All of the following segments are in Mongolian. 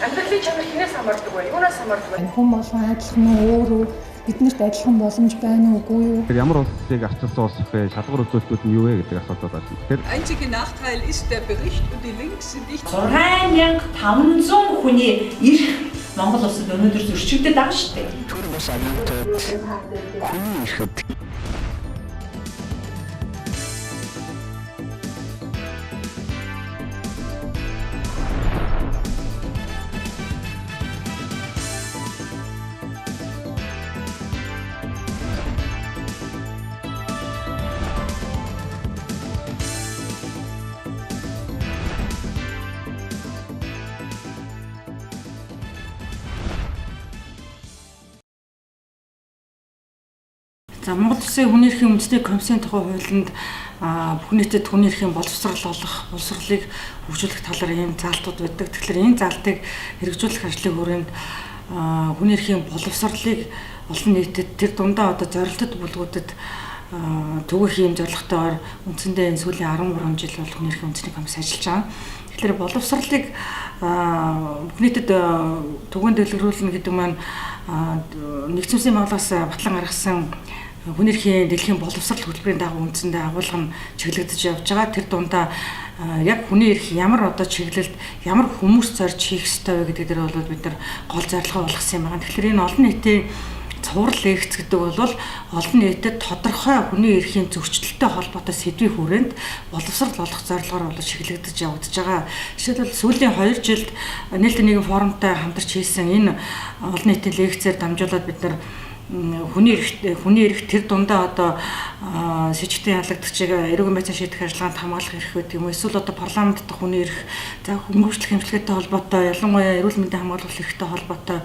Амьдралын чанар хинээс хамаардаг вэ? Юунаас хамаардаг вэ? Хүн болгон адилхан нь өөрөө биднэрт адилхан боломж байна уугүй юу? Ямар улсыг арчилсан улс вэ? Шалгуур үзүүлэлтүүд нь юу вэ гэдэг асуултууд байна. Тэгэхээр Einzige Nachteil ist der Bericht und die Links sind nicht 6500 хүний эрх Монгол улсад өнөөдөр зөрчигдөд байгаа шүү дээ. Тэр бас аюултай хүний ихэд За Монгол Улсын хүний эрхийн үндэсний комиссийн тухай хуулинд бүх нийтэд хүний эрхийн боловсрал олох, боловсролыг хөгжүүлэх талаар ийм заалтууд байдаг. Тэгэхээр энэ заалтыг хэрэгжүүлэх ажлын хүрээнд хүний эрхийн боловсролыг олон нийтэд тэр дундаа одоо зорилттой бүлгүүдэд түгээх ийм зорилготойгоор үндсэндээ энэ сүүлийн 13 жил бол хүний эрхийн үндэсний комисс ажиллаж байгаа. Тэгэхээр боловсролыг бүх нийтэд түгээн дэлгэрүүлнэ гэдэг маань нэгдсэн улсын байгууллагаас батлан гаргасан хүний эрхийн дэлхийн боловсрол хөтөлбөрийн дагуу үндсэндээ агуулга нь чиглэгдэж явж байгаа. Тэр дундаа яг хүний эрх ямар одоо чиглэлд ямар хүмүүс зорж хийх ёстой вэ гэдэг дээр бол бид нар гол зорилгоо болгосон юм байна. Тэгэхээр энэ олон нийтийн цуврал эгц гэдэг бол олон нийтэд тодорхой хүний эрхийн зөрчилттэй холбоотой сэдвийн хүрээнд боловсрал олох зорилгоор бол чиглэгдэж явагдаж байгаа. Жишээлбэл сүүлийн 2 жилд нээлттэй нийгмийн форумтай хамтарч хийсэн энэ олон нийтийн лекцээр дамжуулаад бид нар хүний эрх тэр дундаа одоо сэжигтэн ялагдагчийг эрүүгийн байцаан шийдэх ажиллагаанд хамгаалах эрх гэдэг юм. Эсвэл одоо парламент дахь хүний эрх, за хөнгөлөлт хэмжлэгээтэй холбоотой, ялангуяа эрүүл мэндийн хамгаалах эрхтэй холбоотой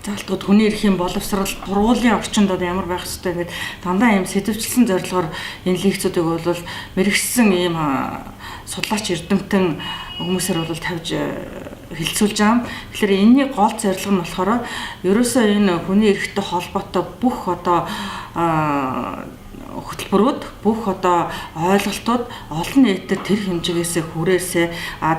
заалтууд хүний эрхийн боловсрал туруулын орчинд одоо ямар байх ёстой гэдэг дандаа ийм сэтвчилсэн зорилгоор энэ лекцүүдийг бол мэрэгсэн ийм судлаач эрдэмтэн хүмүүсээр бол тавьж хэлцүүлж байгаа. Тэгэхээр энэний гол зорилго нь болохоор ерөөсөө энэ хүний эрхтэй холбоотой бүх одоо хөтөлбөрүүд, бүх одоо ойлголтууд олон нийтэд тэр хэмжээгээсээ хүрээсээ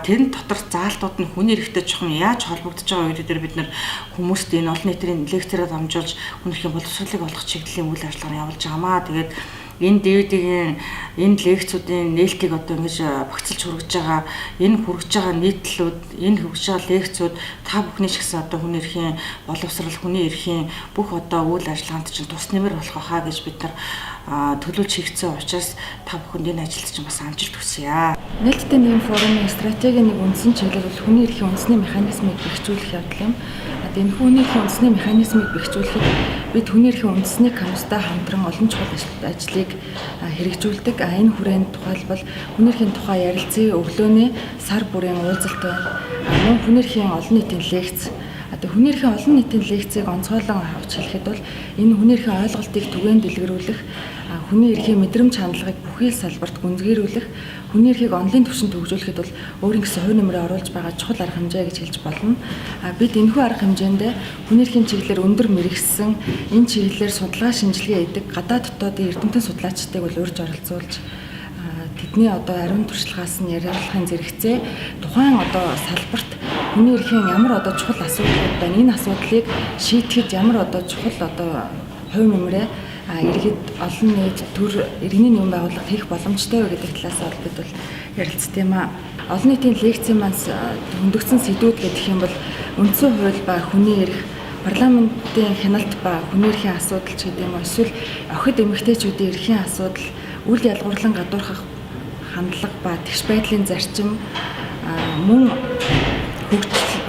тэр дотор заалтууд нь хүний эрхтэй жоохон яаж холбогдож байгаа вэ гэдгээр бид нар хүмүүст энэ олон нийтийн лекцээрээ дамжуулж хүний эрхийн боловсролыг олох чиглэлийн үйл ажиллагаа явуулж байгаамаа. Тэгээд энэ DVD-ийн энэ лекцүүдийн нээлтийг одоо ингэж багцлж хүргэж байгаа энэ хүргэж байгаа нийтлүүд, энэ хүргэж байгаа лекцүүд та бүхний ч гэсэн одоо хүний эрхийн боловсрал, хүний эрхийн бүх одоо үйл ажиллагаанд чинь тус нэмэр болох хаа гэж бид нар төлөвлөж хийгдсэн учраас та бүхэнд энэ ажилд чинь бас амжилт хүсье. Нээлттэй нийгмийн форумын стратегийн нэг үндсэн чиглэл бол хүний эрхийн үндэсний механизмыг бэхжүүлэх явдал юм. Энэ хүний эрхийн үндэсний механизмыг бэхжүүлэхэд бид хүний эрхийн үндэсний комисстай хамтран олон чухал ажлыг хэрэгжүүлдэг. Энэ хүрээнд тухайлбал хүний эрхийн тухай ярилцсан өглөөний сар бүрийн уулзалт байна. Мөн хүний эрхийн олон нийтийн лекц. Одоо хүний эрхийн олон нийтийн лекцийг онцгойлон авч хэлэхэд бол энэ хүний эрхийн ойлголтыг түгээн дэлгэрүүлэх, хүний эрхийн мэдрэмж хандлагыг бүхий л салбарт гүнзгийрүүлэх, хүний эрхийг онлын түвшинд хөгжүүлэхэд бол өөрийн гэсэн хувь нэмрээ оруулж байгаа чухал арга хэмжээ гэж хэлж болно. Бид энэхүү арга хэмжээндээ хүний эрхийн чиглэлээр өндөр мэрэгсэн энэ чиглэлээр судалгаа шинжилгээ хийдэг гадаад дотоодын эрдэмтэн судлаачдыг бол урьж оролцуулж тэдний одоо ариун туршлагаас нь яриалахын зэрэгцээ тухайн одоо салбарт хүний эрхийн ямар одоо чухал асуудлууд байна, энэ асуудлыг шийдэхэд ямар одоо чухал одоо хувь нэмрээ иргэд олон нийт төр иргэний нийгэм байгууллага хийх боломжтой вэ гэдэг талаас нь бид бол ярилцсан юм аа. Олон нийтийн лекцийн маань хөндөгдсөн сэдвүүд гэх юм бол үндсэн хууль ба хүний эрх, парламентын хяналт ба хүний эрхийн асуудал ч гэдэг юм уу, эсвэл охид эмэгтэйчүүдийн эрхийн асуудал, үйл ялгуурлан гадуурхах хандлага ба тэгш байдлын зарчим, мөн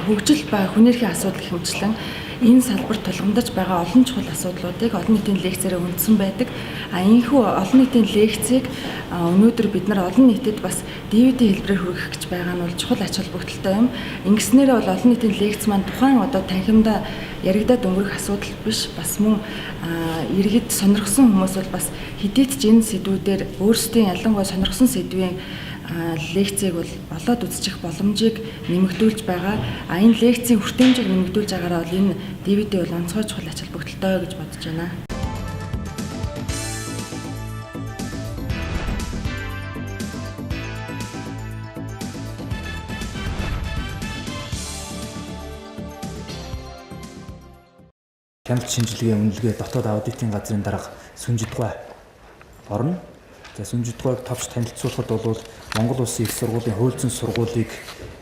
хөгжил ба хүний эрхийн асуудал хэмжлэн энэ салбарт тулгамдж байгаа олон чухал асуудлуудыг олон нийтийн лекцээрээ үндсэн байдаг. Энэхүү олон нийтийн лекцийг өнөөдөр бид нар олон нийтэд бас DVD хэлбэрээр хүргэх гэж байгаа нь бол чухал ач холбогдолтой юм. Ингэснээрээ бол олон нийтийн лекц маань тухайн одоо танхимдаа яригадаад өнгөрөх асуудал биш, бас мөн иргэд сонирхсон хүмүүс бол бас хэдийд ч энэ сэдвүүдээр өөрсдийн ялангуяа сонирхсон сэдвийн лекцийг бол болоод үзчих боломжийг нэмэгдүүлж байгаа. Энэ лекцийн хүртээмжийг нэмэгдүүлж байгаараа бол энэ DVD бол онцгой чухал ач холбогдолтой гэж бодож байна. Хяналт шинжилгээ үнэлгээ дотоод аудитын газрын дарга Сүнжидгой орно. За Сүнжидгойг товч танилцуулахад бол Монгол Улсын их сургуулийн хуульцсан сургуулийг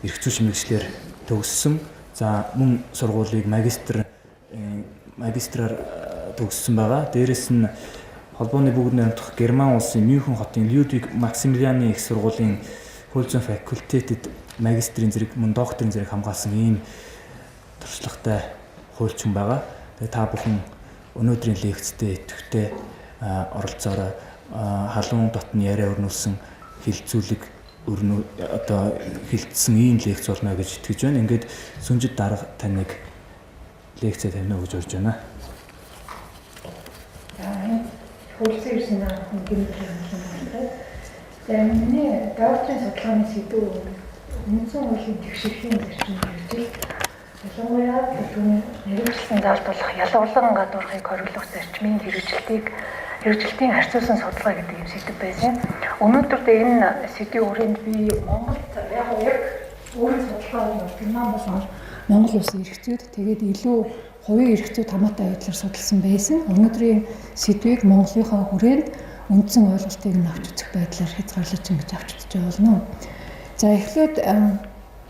эрх зүйн мэргэжлэр төгссөн. За мөн сургуулийг магистраар төгссөн байгаа. Дээрээс нь холбооны бүгд найрамдах Герман улсын Мюнхен хотын Людвиг Максимилианы их сургуулийн хуульцсан факультетэд магистрийн зэрэг мөн докторийн зэрэг хамгаалсан ийм туршлагатай хуульчин байгаа. Тэгээ та бүхэн өнөөдрийн лекцтэй идэвхтэй оролцоороо халуун дотны яриа өрнүүлсэн хилцүүлэг одоо хилцсэн ийм лекц болно гэж итгэж байна. Ингээд Сүнжид дарга таныг лекцээ тавина гэж урьж байна. Хөлсөө ирсэн ахын гэмтэл юм байна. За миний докторийн судалгааны сэдв үндсэн хуулийн тэгшэрхийн зарчмыг хэрэгжил. Ялангуяа түүний нэрвэрлсэн заалтуулах ялгарлан гадуурхыг хориглох зарчмын хэрэгжилтийн харьцуулсан судалгаа гэдэг юм сэдв байсан. Өнөөдөр энэ сэдвийн хүрээнд би Монголд яг өөрийн судалгаа Герман болон Монгол улсын эрхцүүд тэгээд илүү хувийн эрхцүүд хамаатай байдлаар судалсан байсан. Өнөөдрийн сэдвийг Монголынхаа хүрээнд үндсэн ойлголтыг нь авч үзэх байдлаар хязгаарлаж ингэж авч үзэж байна. За эхлээд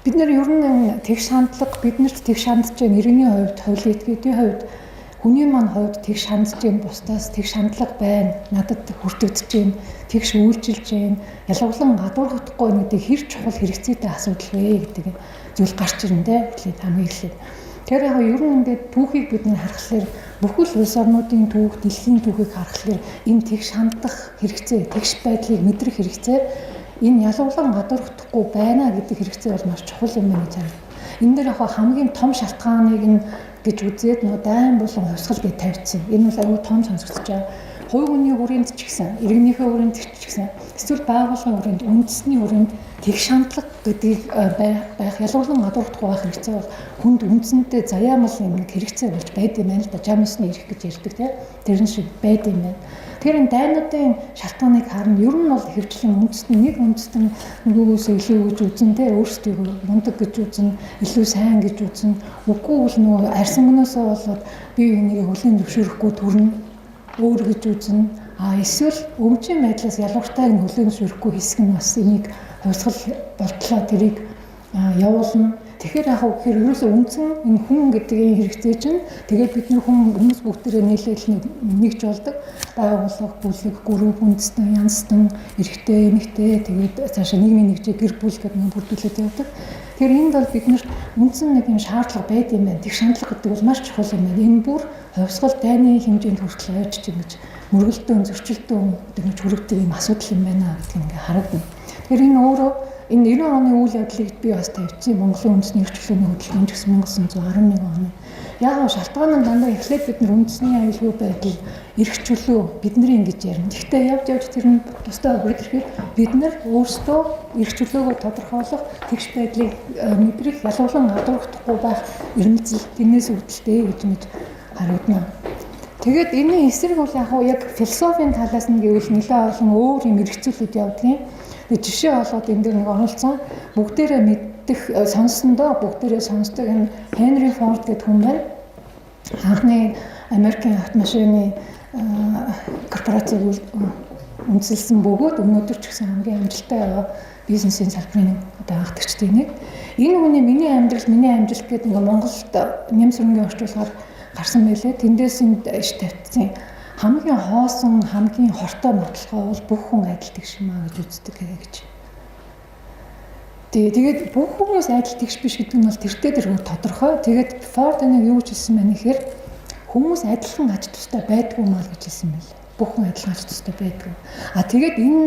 бид нар ер нь тэгш хандлага биднэрт тэгш хандж байгаа иргэний хувьд, хуулийн этгээдийн хувьд, хүний маань хувьд тэгш хандж байгаа бусдаас тэгш хандлага байна. Надад хүртэгдэж байна. Тэгш үйлчилж байна. Ялгарлан гадуурхдахгүй гэдэг хэр чухал хэрэгцээтэй асуудал вэ гэдэг зүйл гарч ирнэ дээ. Эхлээд хамгийн эхлээд. Тэр яг ер нь ингээд түүхийг бид нар харахаар бүхэл улс орнуудын түүх, дэлхийн түүхийг харахаар энэ тэгш хандах хэрэгцээ, тэгш байдлыг мэдрэх хэрэгцээ энэ ялгарлан гадуурхдахгүй байна гэдэг хэрэгцээ бол маш чухал юм байна гэж байна. Энэ дээр яг хамгийн том шалтгааныг нь гэж үзээд нөгөө дайн болон хувьсгал гэж тавьчихсан. Энэ бол аюу том сонсогдож байгаа. Хувь хүний хүрээнд ч гэсэн, иргэнийхээ хүрээнд ч гэсэн, эсвэл байгууллагын хүрээнд, үндэсний хүрээнд тэгш хандлага гэдгийг байх ялгарлан гадуурхдахгүй байх хэрэгцээ бол хүнд үндсэндээ заяамал юм хэрэгцээ болж байд юм байна л да. Жамсны эрх гэж ярьдаг тийм. Тэрэн шиг байд юм байна. Тэр энэ дайнуудын шалтгааныг харна. Ер нь бол хэвчлэн үндэстэн нэг үндэстэн нөгөөс илүү гэж үзэн тэ өөрсдөө мундаг гэж үзэн, илүү сайн гэж үзэн. Үгүй бол нөгөө арьсан мөнөөсөө болоод бие биенийг хөлийн зөвшөөрөхгүй төрнө өөр гэж үзнэ. Эсвэл өмчийн байдлаас ялгууртайг нь хөлийн зөвшөөрөхгүй хэсэг нь бас энийг хувьсгал болтлоо тэрийг явуулна. Тэгэхээр яг гэхээр ерөөсөө үндсэн энэ хүн гэдэг энэ хэрэгцээ чинь тэгээд бид нар хүмүүс бүгдээрээ нийлээл нэгж болдог. Байгууллага, бүлэг, гүрэн, үндэстэн, янзтан, эрэгтэй, эмэгтэй тэгээд цаашаа нийгмийн нэгжээ гэр бүл гэдэг нь бүрдүүлээд явдаг. Тэгэхээр энд бол биднэрт үндсэн нэг юм шаардлага байд юм байна. Тэг шаардлага гэдэг бол маш чухал юм байна. Энэ бүр хувьсгал дайны хэмжээнд хүртэл ойрч ингэж мөргөлдөөн, зөрчилдөөн гэж хүрэгдэг юм асуудал юм байна гэдэг ингээ харагдана. Тэгэхээр энэ өөрөө энэ 90 оны үйл явдлыг би бас тавьчихсан Монголын үндэсний эрх чөлөөний хөтөлбөрийн гэсэн 1911 оны. Яг шалтгаан нь дандаа эхлээд бид нар үндэсний аюулгүй байдал, эрх чөлөө бидний ингэж ярина. Гэхдээ явж тэр нь тусдаа бүрдрэхэд бид нар өөрсдөө эрх чөлөөгөө тодорхойлох тэгш байдлыг мэдрэх ялгарлан гадуурхдахгүй байх эрмэлзэл тэрнээс үүдэлтэй гэж мэд харагдана. Тэгээд энэ эсрэг бол яг философийн талаас нь гэвэл нэлээд олон өөр юм эргцүүлэлт явдгийн. Тэгээд жишээ болоод энэ дээр нэг оруулсан бүгдээрээ мэддэх сонссондоо бүгдээрээ сонсдог энэ Henry Ford гэдэг хүн байна. Анхны Америкийн автомашины корпорацийг үндэслсэн бөгөөд өнөөдөр ч гэсэн хамгийн амжилттай бизнесийн салбарын даатгчдын нэг. Энэ хүний миний амьдрал гэдэг ингээ Монголд нэм сүрэнгийн орчуулгаар гарсан байлээ. Тэндээс энд тавьчихсан хамгийн хоосон, хамгийн хортой нотлохоо бол бүх хүн адил тэгш юм аа гэж үздэг гэж. Тэгээд бүх хүмүүс адил тэгш биш гэдэг нь бол тэртээ тэргүй тодорхой. Тэгээд Ford нэг юу гэж хэлсэн байна гэхээр хүмүүс адилхан аж тустай байдгүй маа гэж хэлсэн байл. Бүх хүн адилхан аж тустай байдгүй. Тэгээд энэ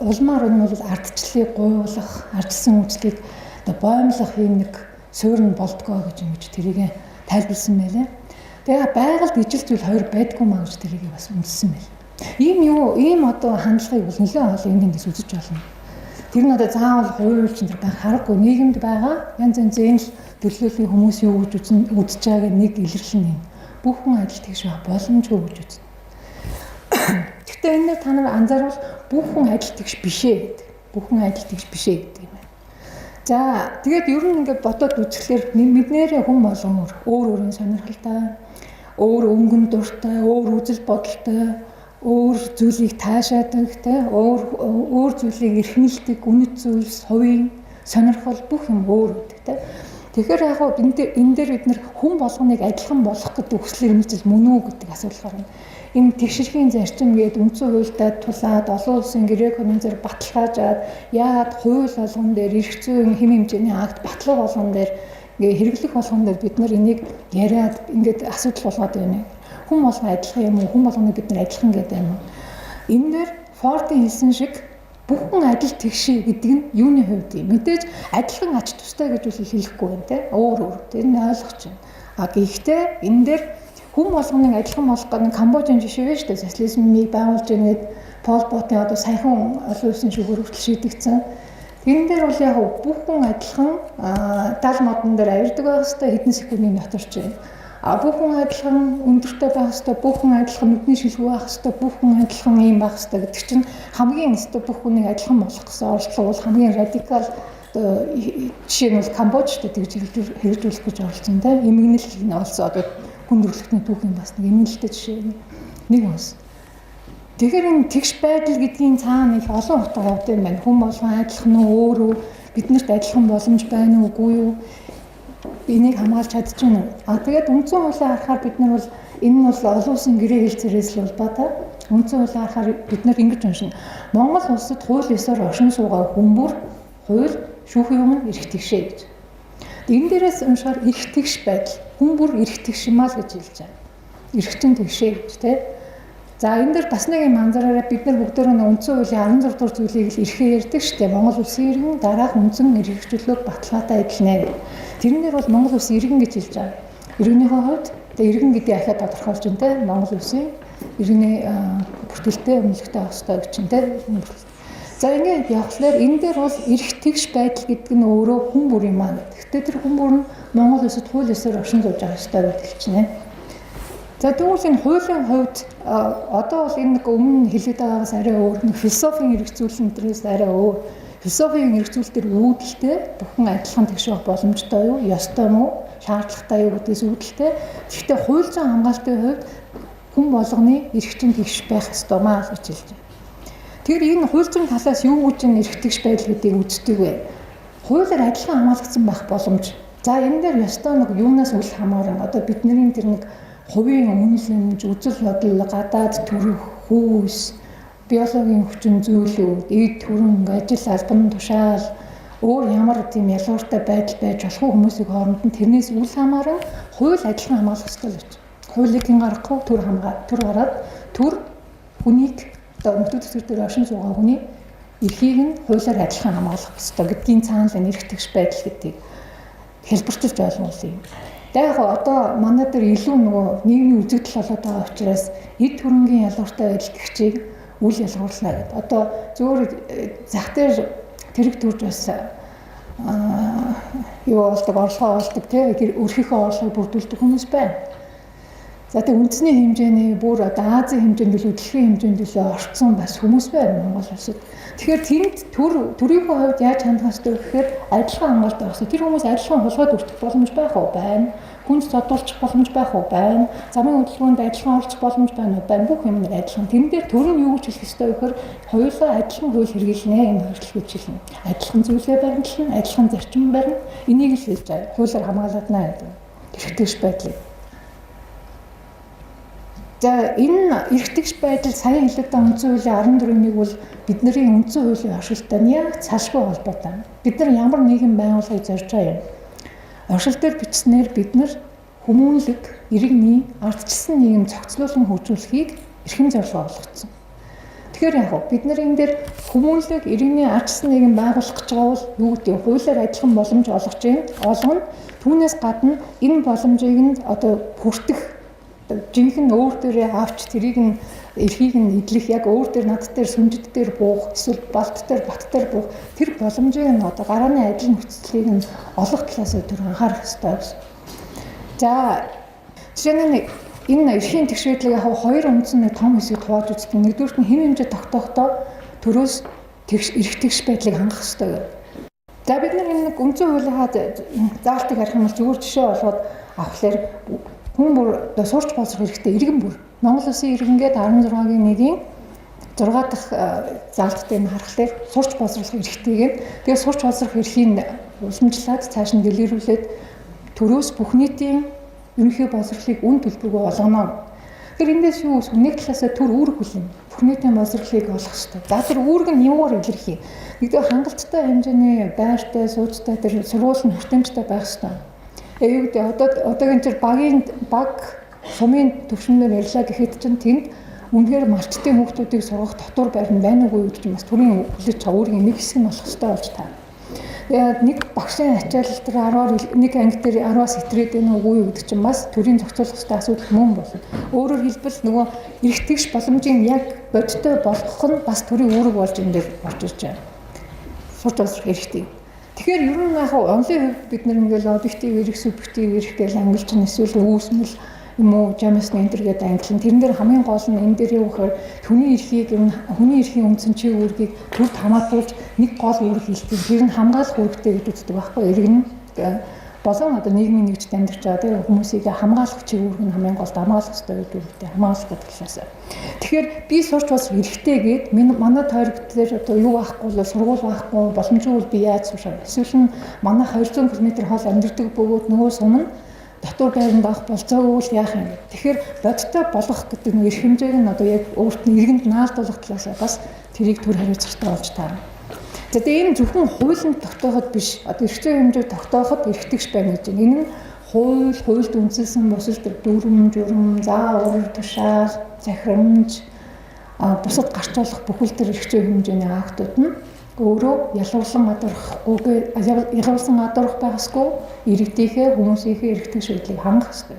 улмаар нь бол ардчлалыг гуйлах, ардсан үйлчлэгийг боомлох юм нэг суурь нь болдгоо гэж ингэж тэрийг тайлбарлсан байлаа. Тэгээ байгальд ижилзүйл хоёр байдгүй маа гэж тэрийг бас үнэлсэн байл. Ийм одоо хандлагыг бол нэлээд олон эндээс үзэж болно. Тэр нь одоо заавал хувийн үйлчин дээр байх харахгүй нийгэмд байгаа янз янзын төлөөллийн хүмүүс юу гэж үзэж байгааг нэг илэрлэн юм. Бүх хүн адил тэгш байх боломжгүй гэж үзнэ. Гэхдээ энэ дээр та нар анзаарвал бүх хүн адил тэгш бишээ гэдэг. Бүх хүн адил тэгш бишээ гэдэг юм байна. За тэгээд ер нь ингээд бодоод үзэхлээр мэднээрээ хүн болгон өөр өөрийн сонирхолтой өөр өнгөн дуртай, өөр үзэл бодолтой, өөр зүйлийг таашаадаг, өөр зүйлийг эрхэмлдэг, үнэт зүйлс, хувийн сонирхол бүх юм өөр үүдэг те. Тэгэхээр яг хоо энэ дээр бид нэр хүн болгоныг адилхан болгох гэдэг хүслээр нэмжил мөн үү гэдэг асуулт гарна. Энэ тэгшэрхийн зарчим гээд үндсэн хуультай тулаад олон улсын гэрээ конвенцээр баталгаажаад яагаад хууль болгон дээр эрх зүйн хэм хэмжээний акт батлага болгон дээр ингээ хэрэглэх болгон дээр бид нар энийг яриад ингээд асуудал болгоод байна. Хүн болгон адилхан юм уу? Хүн болгоныг бид нар адилхан гэдэг юм уу? Энэ дээр Фордын хэлсэн шиг бүхэн адил тэгшээ гэдэг нь юуны хувьд юм? Мэдээж адилхан ач тустай гэж үл хэлэхгүй байна те. Өөр. Тэр нь ойлгож байна. А гэхдээ энэ дээр хүн болгоныг адилхан болгох гэдэг нь Камбожийн жишээ байна шүү дээ. Социализмыг байгуулж байгаад Пол Потын одоо саяхан олон улсын шүүгээр хүртэл шийдэгдсэн. Энэ дээр бол яг бүхэн адилхан дал модон дээр авирдаг байх хэвээр хэдэн секундын дотор ч юм. Бүхэн адилхан өндөртэй байх хэвээр, бүхэн адилхан нүдний шилгүү байх хэвээр, бүхэн адилхан юм байх хэвээр гэдэг чинь хамгийн өстө бүх хүнийг адилхан болгох гэсэн оролдлого бол хамгийн радикал жишээ нь бол Камбож шүү дээ тэгж хэрэгжүүлэх гэж оролцсон тийм. Эмгэнэл нь олсон одоо хүндрэлтний түүхийн бас нэг эмгэнэлтэй жишээ нэг бас. Тэгэхээр энэ тэгш байдал гэдгийн цаана их олон утга явд юм байна. Хүн болгон адилхан уу өөр үү? Биднэрт адилхан боломж байна уу үгүй юу? Энийг хамгаалж чадчихна уу? Тэгээд үндсэн хуулиар харахаар бид нар бол энэ нь бол олон улсын гэрээ хэлцээрээс л улбаатай. Үндсэн хуулиар харахаар бид нар ингэж уншина. Монгол улсад хууль ёсоор оршин суугаа хүмүүр хууль шүүхийн өмнө эрх тэгшээ гэж. Энэ дээрээс уншихаар эрх тэгш байдал хүмүүр эрх тэгшмал гэж хэлж байгаа. Эрхчин тэгшээ гэж тийм. За энэ дээр бас нэг юм анзаараарай бид нар бүгдөө үндсэн хуулийн 16 дугаар зүйлийг л эрхээ ярьдаг шүү дээ. Монгол улсын иргэн дараах үндсэн эрхчлөлөг баталгаатай адилнаа. Тэрнээр бол Монгол улсын иргэн гэж хэлж байгаа. Иргэнийхээ хувьд тэгээ иргэн гэдгийг ахаад тодорхойлж байна те. Монгол улсын иргэний бүртгэлтэй өмнөлттэй австай гэж чинь те. За ингээд явхлаар энэ дээр бол эрх тэгш байдал гэдэг нь өөрөө хүн бүр юм аа. Гэхдээ тэр хүн бүр нь Монгол улсад хууль ёсоор оршин сууж байгаа ёстой гэж хэлчихнэ. За тэгвэл энэ хуулийн хувьд одоо бол энэ нэг өмнө хэлээд байгаагаас арай өөр нэг философийн хэрэгцүүлэн дээрээс арай өөр. Философийн хэрэгцүүлэлтээр үүдэлтэй бүхэн адилхан тэгш байх боломжтой юу? Ёстой мó? Шаардлагатай юу гэдгээс үүдэлтэй. Гэхдээ хууль зүйн хамгаалтын хувьд хүн болгоны эрхчин тэгш байх ёстой маа гэж хэлж байна. Тэр энэ хууль зүйн талаас юу гэж энэ эрх тэгш байдал гэдгийг үздэг вэ? Хуулиар адилхан хамгаалагдсан байх боломж. За энэ дээр ёстой нэг юунаас үл хамааран одоо бидний тэр нэг хувийн үнэлэмж, үзэл бодол, гадаад төрөх, хүүс, биологийн хүчин зүйлүүд, эд хөрөнгө, ажил албан тушаал, өөр ямар тийм ялгууртай байдал байж болох хүмүүсийн хооронд нь тэрнээс үл хамааран хууль адилхан хамгаалах ёстой гэж. Хуулийг хэн гаргахгүй төр гараад төр хүнийг одоо нөхцөл төсвөр дээр оршин суугаа хүний эрхийг нь хуулиар адилхан хамгаалах ёстой гэдгийн цаана л эрх тэгш байдал гэдгийг хэлбэрчилж ойлгуулъя. Яг одоо манай дээр илүү нөгөө нийгмийн үзэгдэл болоод байгаа учраас эд хөрөнгийн ялгууртай байдал гихчийг үл ялгуурлаа гэдэг. Одоо зөвөр зах дээр тэрэг төрж бас юу болдог, орлогоо олдог тийм өрхийнхөө орлогыг бүрдүүлдэг хүмүүс байна. За тэг үндэсний хэмжээний бүр одоо Азийн хэмжээнд илүү дэлхийн хэмжээнд илүү орцсон бас хүмүүс байна Монгол улсад. Тэгэхээр тэнд төрийнхөө хувьд яаж хандах ёстой гэхээр адилхан хамгаалдаг ёстой. Тэр хүмүүс адилхан хулгайд өртөх боломж байх уу? Байна. Хүнд цодуулчих боломж байх уу? Байна. Замын хөдөлгөөнд адилхан оролцох боломж байна уу? Байна. Бүх юм нэг адилхан. Тэн дээр төр нь юу гэж хэлэх ёстой гэхээр хоёулаа адилхан хууль хэрэгжилнэ энэ хувьчлал гэж хэлнэ. Адилхан зүйлээ баримтлан, адилхан зарчим барина. Энийг л хэлж байгаа. Хуулиар хамгаална гэдэг. Эрхтгш байдлыг. За энэ эрхтгш байдал сая хэлээд байгаа үндсэн хуулийн 14-ийг бол бидний үндсэн хуулийн оршилттой яг салшгүй холбоотой. Бид нар ямар нийгэм байгуулахыг зорж байгаа юм. Оршил дээр бичснээр бид нар хүмүүнлэг, иргэний ардчилсан нийгэм цогцлуулан хөгжүүлэхийг эрхэм зорилго болгоцсон. Тэгэхээр яг бид нар энэ дээр хүмүүнлэг, иргэний ардчилсан нийгэм байгуулах гэж байгаа бол юу гэдэг вэ? Хуулиар адилхан боломж олгож байна. Олгоно. Түүнээс гадна энэ боломжийг нь одоо хүртэх жинхэнэ өөр дээрээ авч тэрийг нь эрхийг нь эдлэх яг өөр дээр над дээр сүнжид дээр буух эсвэл балт дээр бат дээр буух тэр боломжийг нь одоо гарааны адил нөхцөлийг нь олох талаас төр анхаарах хэрэгтэй гэсэн. За жишээ нь энэ эрхийн тэгш байдлыг яг хоёр үндсэн том хэсэгт хувааж үздэг. Нэгдүгürt нь хэм хэмжээ тогтоохдоо төрөөс эрх тэгш байдлыг хангах хэрэгтэй гэдэг. За бид нар энэ нэг үндсэн хуулийнхаа заалтыг харах юм бол зүгээр жишээ болгоод авахлаар хүн бүр одоо сурч боловсрох хэрэгтэй иргэн бүр. Монгол Улсын иргэнгээд 16-гийн 1-ийн 6 дахь заалттай нь харахад сурч боловсрох эрхтэйг нь тэгээ сурч боловсрох эрхийг уламжлаад цааш нь дэлгэрүүлээд төрөөс бүх нийтийн ерөнхий боловсролыг үн төлбөргүй болгоно. Тэгэхээр эндээс юу вэ? Нэг талаасаа төр үүрэг хүлээн. Бүх нийтийн боловсролыг олох хэрэгтэй. За тэр үүрэг нь юугаар илэрхий? Нэгдүгээр хангалттай хэмжээний байртай, сууцтай тэр сургууль нь хүртээмжтэй байх хэрэгтэй. Юу гэдэг одоогийн тэр баг сумын төвшмээр ярьлаа гэхэд чинь тэнд үнэхээр малчтын хүүхдүүдийг сургах дотор байр нь байна уугүй гэж бас төрийн хүлээж байгаа үүргийн нэг хэсэг нь болох хэрэгтэй болж таа. Тэгээд нэг багшийн ачаалал тэр 10-аар нэг анги дээр 10-аас итрээд байна уугүй гэдэг чинь бас төрийн зохицуулах хэрэгтэй асуудал мөн болно. Өөрөөр хэлбэл нөгөө эрх тэгш боломжийн яг бодиттой болгох нь бас төрийн үүрэг болж энэ дээр орж ирж байна. Сурч боловсрох эрхтэй. Тэгэхээр ер нь яг онлын хувьд бид нар ингээл объектив эрх, субъектив эрх гэж ангилж нь эсвэл үүсмэл юм уу жамсны энтергээд ангилна. Тэрэн дээр хамгийн гол нь энэ дээр юу гэхээр хүний эрхийн үндсэн чи үүргийг төрд хамгаалуулж нэг гол үүрэг хэлдэг. Тэр нь хамгаалах үүрэгтэй гэж үздэг байхгүй иргэн болон одоо нийгмийн нэгжид амьдарч байгаа тэр хүмүүсийг хамгаалах чи үүрэг нь хамгийн гол хамгаалах хэрэгтэй гэдэг үүрэгтэй хамгаалах гэдэг талаас. Тэгэхээр би сурч бас эрхтэйгээд манай тойрог дээр одоо юу байхгүй бол сургууль байхгүй боломжгүй бол би яаж суушаа. Эсвэл манай 200 км хоол амьдардаг бөгөөд нөгөө сум нь дотор байранд авах болцоогүй л яах юм. Тэгэхээр бодиттой болгох гэдэг нь эрх хэмжээг нь одоо яг өөрт нь иргэнд наалдуулах талаас бас тэрийг төр хариуцлагатай болж таарна. За тэгээ энэ зөвхөн хуулинд тогтооход биш. Одоо эрх зүйн хэмжээ тогтооход эрхтэгч байна гэж байна. Энэ нь хуульд үндэслэн бусад төр дүрм, журам, заавар, тушаал, захирамж бусад гарч болох бүхэл төр эрх зүйн хэмжээний актууд нь өөрөө ялгуулсан гадуурх байгасгүй иргэдийнхээ хүмүүсийнхээ эрхтэй шийдлийг хангах хэрэгтэй.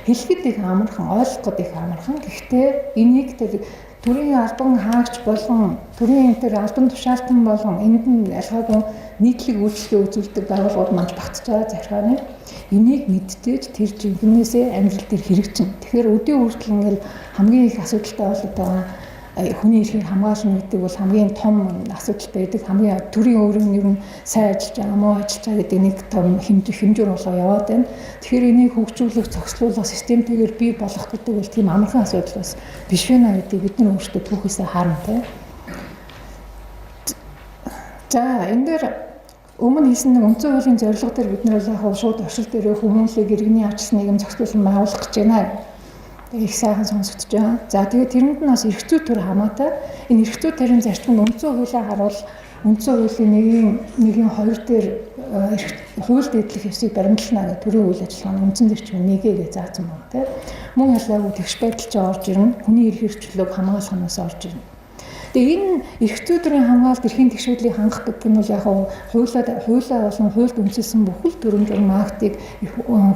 Хэлэхэд их амархан, ойлгоход их амархан. Гэхдээ энийг төрийн албан хаагч болон төрийн энэ албан тушаалтан болон энд нь ялгаагүй нийтлэг үйлчлэгээ үзүүлдэг байгууллагууд маань багтж байгаа захиргааны энийг мэддэж тэр жинхнээсээ амьдрал дээр хэрэгжин. Тэгэхээр өдөө үргэлжлэн ингээл хамгийн их асуудалтай болоод байгаа хүний эрхийг хамгаална гэдэг бол хамгийн том асуудал байдаг. Хамгийн төрийн өөрөөр нь ер нь сайн ажиллаж байгаа, муу ажиллаж байгаа гэдэг нэг том хэмжүүр болоо яваад байна. Тэгэхээр энийг хөгжүүлэх, цогцлуулах, системтэйгээр бий болгох гэдэг бол тийм амархан асуудал бас биш байна гэдгийг бид нар өөрсдөө түүхээсээ харна те. За энэ дээр өмнө хийсэн нэг үндсэн хуулийн зорилго дээр бид нар яг шууд оршил дээр хүмүүнлэг иргэний ачаас нийгэм зохицуулан байгуулах гэж байна. Их сайхан сонсогдож байгаа. За тэгээд тэрэнд нь бас эрх зүй төр хамаатай. Энэ эрх зүй төрийн зарчмын үндсэн хуулиар харуул үндсэн хуулийн 1-ийн 2 дээр хууль дэдлэх ёсыг баримтлана гэх төрийн үйл ажиллагааны үндсэн зарчмын 1-гээ заасан байна тийм. Мөн ялгаагүй тэгш байдалч орж ирнэ. Хүний эрх эрхчлөлөг хамгаалах юмнаас орж ирнэ. Тэгээ энэ эрх зүй төрийн хамгаалалт эрхийн тэгшүүдлийг хангах гэдэг нь бол яг хуулиа болон хуульд үндэслэн бүхэл төрөмж актыг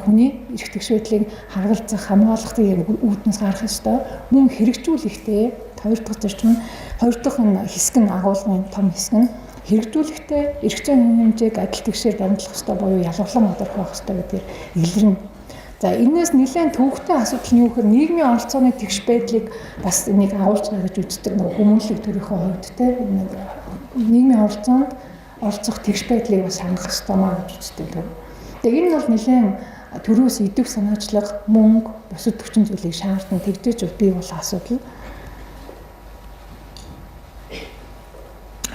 хүний эрх тэгшүүдлийг харгалзах, хамгаалахыг үүднээс гаргах ёстой. Мөн хэрэгжүүлэхдээ 2 дахь зарчим нь 2 дахь хэсэг нь агуулгын том хэсэг нь хэрэгжүүлэхдээ эрх зүйн хэмжээг адил тэгшээр баримтлах ёстой буюу ялгарлан тодорхойлох ёстой гэдгээр илэрнэ. За энэс нэлээд төвөгтэй асуудал нь юу гэхээр нийгмийн оролцооны тэгш байдлыг бас нэг агуулж байгаа гэж үздэг нэг хүмүүнлэг төрийнхөө хувьд те нийгмийн оролцоонд оролцох тэгш байдлыг бас хангах ёстой маа гэж үздэг. Тэгээ энэ бол нэлээд төрөөс идэвх санаачлага, мөнгө, бусад хүчин зүйлийг шаардна тэгжээч бий болох асуудал.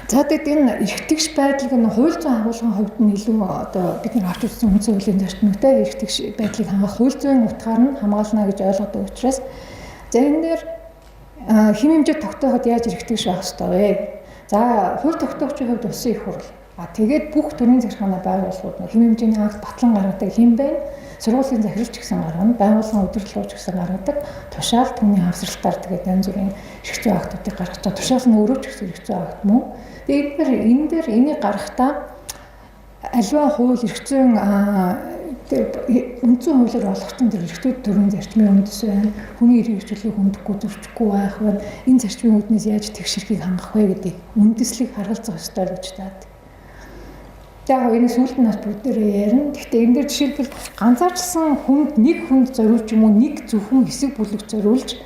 За тэгээд энэ эрх тэгш байдлыг нь хууль зүйн агуулгын хувьд нь илүү одоо бид нар авч үзсэн үндсэн хуулийн зарчмуудтай эрх тэгш байдлыг хангах хууль зүйн утгаар нь хамгаална гэж ойлгодог учраас за энэ дээр хэм хэмжээ тогтооход яаж эрх тэгш байх ёстой вэ? За хууль тогтоогчийн хувьд улсын их хурл. Тэгээд бүх төрлийн захиргааны байгууллагууд хэм хэмжээний акт батлан гаргадаг хэм байна. Сургуулийн захирлч гэсэн гаргана, байгууллагын удирдлагч гэсэн гаргадаг, тушаал түүний хавсралтаар тэгээд янз бүрийн эрх зүйн актуудыг гаргаж байгаа. Тушаал нь өөрөө ч гэсэн эрх зүйн акт мөн. Тэгээд энэ дээр энийг гаргахдаа аливаа хууль эрх зүйн үндсэн хуулиар олгогчдын тэр эрх зүйн төрийн зарчмын үндэс байна. Хүний эрх эрхчлөлийг хөндөхгүй зөрчихгүй байх байна. Энэ зарчмын үүднээс яаж тэгшэрхийг хангах вэ гэдэг үндэслийг харгалзах ёстой гэж таад. Яг энэ сүүлд нь бас бүгдээрээ ярина. Гэхдээ энэ дээр жишээлбэл ганцаарчсан хүнд нэг хүнд зориулж юм уу нэг зөвхөн хэсэг бүлэг зориулж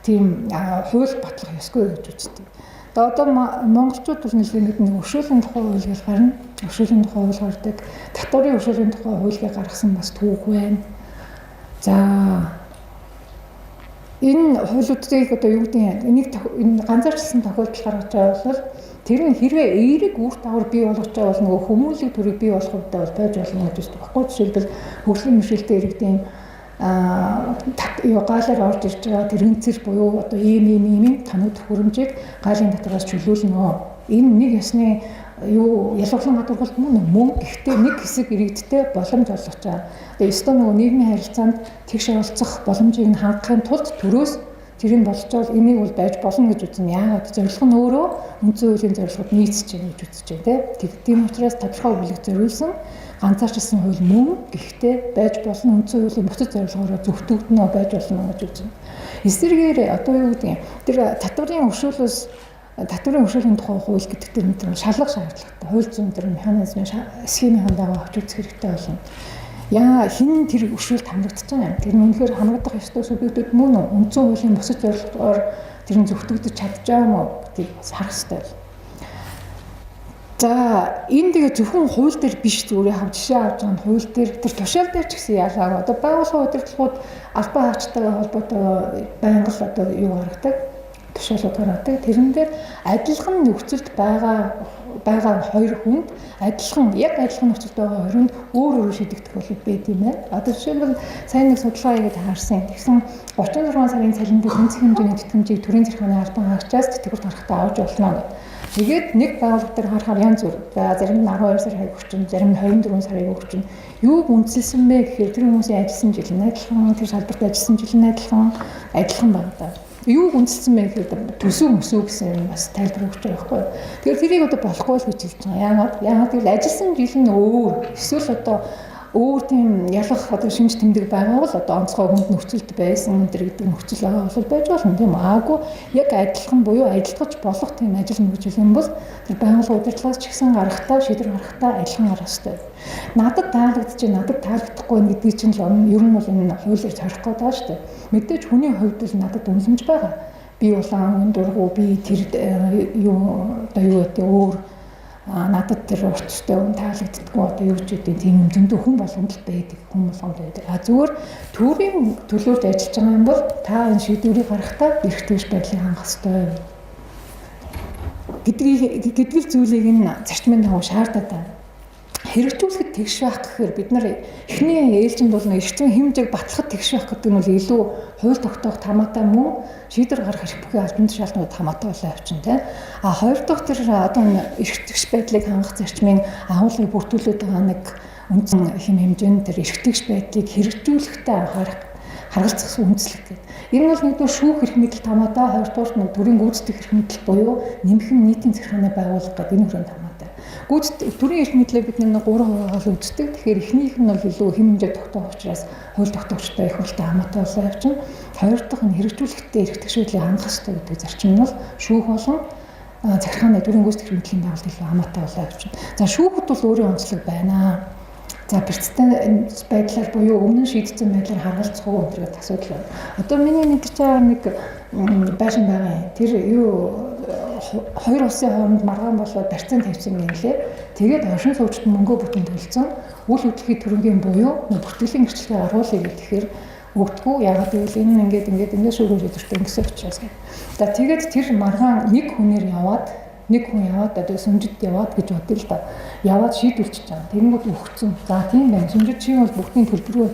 тийм хууль батлах ёсгүй гэж үздэг. Одоо монголчууд бол нэг өршөөлийн тухай хууль гэж гарна. Өршөөлийн тухай хууль гардаг. Татварын өршөөлийн тухай хуулийг гаргасан бас түүх байна. За энэ хуулиудыг одоо юу гэдэг энэ ганцаарчсан тохиолдол гаргаж байгаа бол тэр нь хэрвээ эерэг үр дагавар бий болгож байгаа бол нөгөө хүмүүнлэг төрийг бий болгох үед бол байж болно гэж байна. Жишээлбэл хөгжлийн мөршөлтөд иргэдийн гаалаар орж ирж байгаа тэр үнцэр буюу одоо ийм танууд хөрөмжийг гаалын дотроос чөлөөлнө. Энэ нэг ясны ялгарлан гадуургалт мөн гэхдээ нэг хэсэг иргэдтэй боломж олгож байгаа. Тэгээ ёстой нөгөө нийгмийн харилцаанд тэгш оролцох боломжийг нь хангахын тулд төрөөс тэрийг болжвол энийг бол байж болно гэж үзнэ. Яагаад зорилго нь өөрөө үндсэн хуулийн зорилгод нийцэж байна гэж үзэж байна тийм учраас тодорхой бүлэг зориулсан ганцаарчилсан хууль мөн гэхдээ байж болно үндсэн хуулийн бусад зорилгоороо зөвтгөгднө байж болно гэж үзнэ. Эсвэргээр одоо юу гэдэг тэр татварын өршөөлийн тухай хууль гэдэг тэр шалгах шаардлагатай. Хууль зүйн тэр механизмын схемийн хандаагаа авч үзэх хэрэгтэй болно. Яа хин тэр өршөөлт хамрагдаж байгаа юм. Тэр нь үнэхээр хамрагдах ёстой субъектүүд мөн үндсэн хуулийн бусад зорилгоор тэр нь зөвтгөгдөж чадж байгаа юм уу гэдгийг харах хэрэгтэй. За энэ тэгээ зөвхөн хууль дээр биш зүгээр хав жишээ авч байгаа нь хууль дээр тэр тушаал дээр ч гэсэн ялгаагүй. Одоо байгууллагын удирдлагууд албан хаагчтайгаа холбоотой байнга л одоо юу гаргадаг тушаалууд гаргадаг. Тэрэн дээр адилхан нөхцөлд байгаа хоёр хүнд яг адилхан нөхцөлд байгаа хоёр хүнд өөр шийдэгдэх бол байд юм байна. Одоо жишээлбэл сайн нэг судалгаа хийгээд харсан. Тэгсэн 36 сарын цалинтай тэнцэх хэмжээний тэтгэмжийг төрийн захиргааны албан хаагчаас тэтгэврт гаргахтаа авч болно гэдэг. Тэгээд нэг байгууллага дээр харахаар янз бүр. За зарим нь 12 сар хаяг өгчин, зарим нь 24 сар хаяг өгчин. Юуг үндэслэсэн бэ гэхээр тэр хүмүүсийн ажилласан жил нь адилхан, тэр салбарт ажилласан жил нь адилхан байна даа. Юуг үндэслэсэн бэ гэхээр төсөв гэсэн бас тайлбар өгч байгаа байхгүй. Тэгэхээр тэрийг одоо болохгүй л гэж хэлж байгаа. Яагаад гэвэл ажилласан жил нь өөр. Эсвэл одоо өөр тийм ялгах одоо шинж тэмдэг байгаа бол одоо онцгой хүнд нөхцөлд байсан энэ гэдэг нөхцөл байгаа бол байж болно тийм аагүй яг адилхан буюу адилтгаж болох тийм ажил нөхцөл юм бол тэр байгууллагын удирдлагаас ч гэсэн гаргахтаа шийдвэр гаргахтаа адилхан гарах хэрэгтэй. Надад таалагдахгүй гэдгийг чинь л ер нь бол энэ хуулиар зорих гээд байгаа шүү дээ. Мэдээж хүний хувьд л надад үнэлж байгаа. Би улаан дургу би тэр өөр надад тэр уртстай хүн таалагддаггүй одоо юу ч үгүй тийм юм зөндөө хүн болгонд л байдаг. Зүгээр төрийн төлөөлж ажиллаж байгаа юм бол та энэ шийдвэрийг гаргахтаа эрх тэгш байдлыг хангах хэрэгтэй гэдгийг зүйлийг нь зарчмын дагуу шаардаад байна. Хэрэгжүүлэхэд тэгш байх гэхээр бид нар эхний ээлжинд бол эрх зүйн хэмжээг батлахад тэгш байх гэдэг нь бол илүү хууль тогтоох хамаатай мөн шийдвэр гаргах эрх бүхий албан тушаалтнууд хамаатай болоо явчихна тийм. Хоёр дахь тэр одоо эрх тэгш байдлыг хангах зарчмын агуулгыг бүрдүүлээд байгаа нэг үндсэн хэм хэмжээнд тэр эрх тэгш байдлыг хэрэгжүүлэхдээ харгалзах үндслэг гэдэг. Энэ бол нэгдүгээр шүүх эрх мэдэлт хамаатай, хоёрдугаар нь төрийн гүйцэтгэх эрх мэдэл буюу нэмхэн нийтийн захиргааны байгууллага гэдэг энэ хүрээнд хамаатай. Төрийн эрх мэдлийг бид нэг 3% үздэг. Тэгэхээр эхнийх нь бол илүү хэм хэмжээ тогтоох учраас хууль тогтоогчтой их хуультай хамаатай болоо явчихна. Хоёр дахь нь хэрэгжүүлэхдээ эрх тэгш байдлыг хангах хэрэгтэй гэдэг зарчим нь бол шүүх болон захиргааны төрийн гүйцэтгэх эрх мэдлийн байгууллага илүү хамаатай болоо явчихна. За шүүхүүд бол өөрийн онцлог байна. За бэрцтэй байдлаар буюу өмнө шийдсэн байдлаар харгалзах уу гэдэг асуудал байна. Одоо миний мэдж байгаа нэг байшин байгаа. Тэр хоёр улсын хооронд маргаан болоод барьцаан тавьсан юм лээ. Тэгээд оршин суугчид мөнгө бүтэн төлсөн. Үйл хөдлөлийн төрөнгийн буюу бүртгэлийн гэрчлэгээ оруулъя гэхээр өгдөггүй. Яагаад гэвэл энэ ингээд шүүгэн шийдвэртэй өнгөсөн учраас. За тэгээд тэр маргаан нэг хүн яваад одоо сүмжид яваад гэж бодъё л да. Яваад шийдвэрлэж байгаа. Тэгэнгүүт өгцөн. За тийм байна. Сүмжид чинь бол бүгдийн төлбөрөө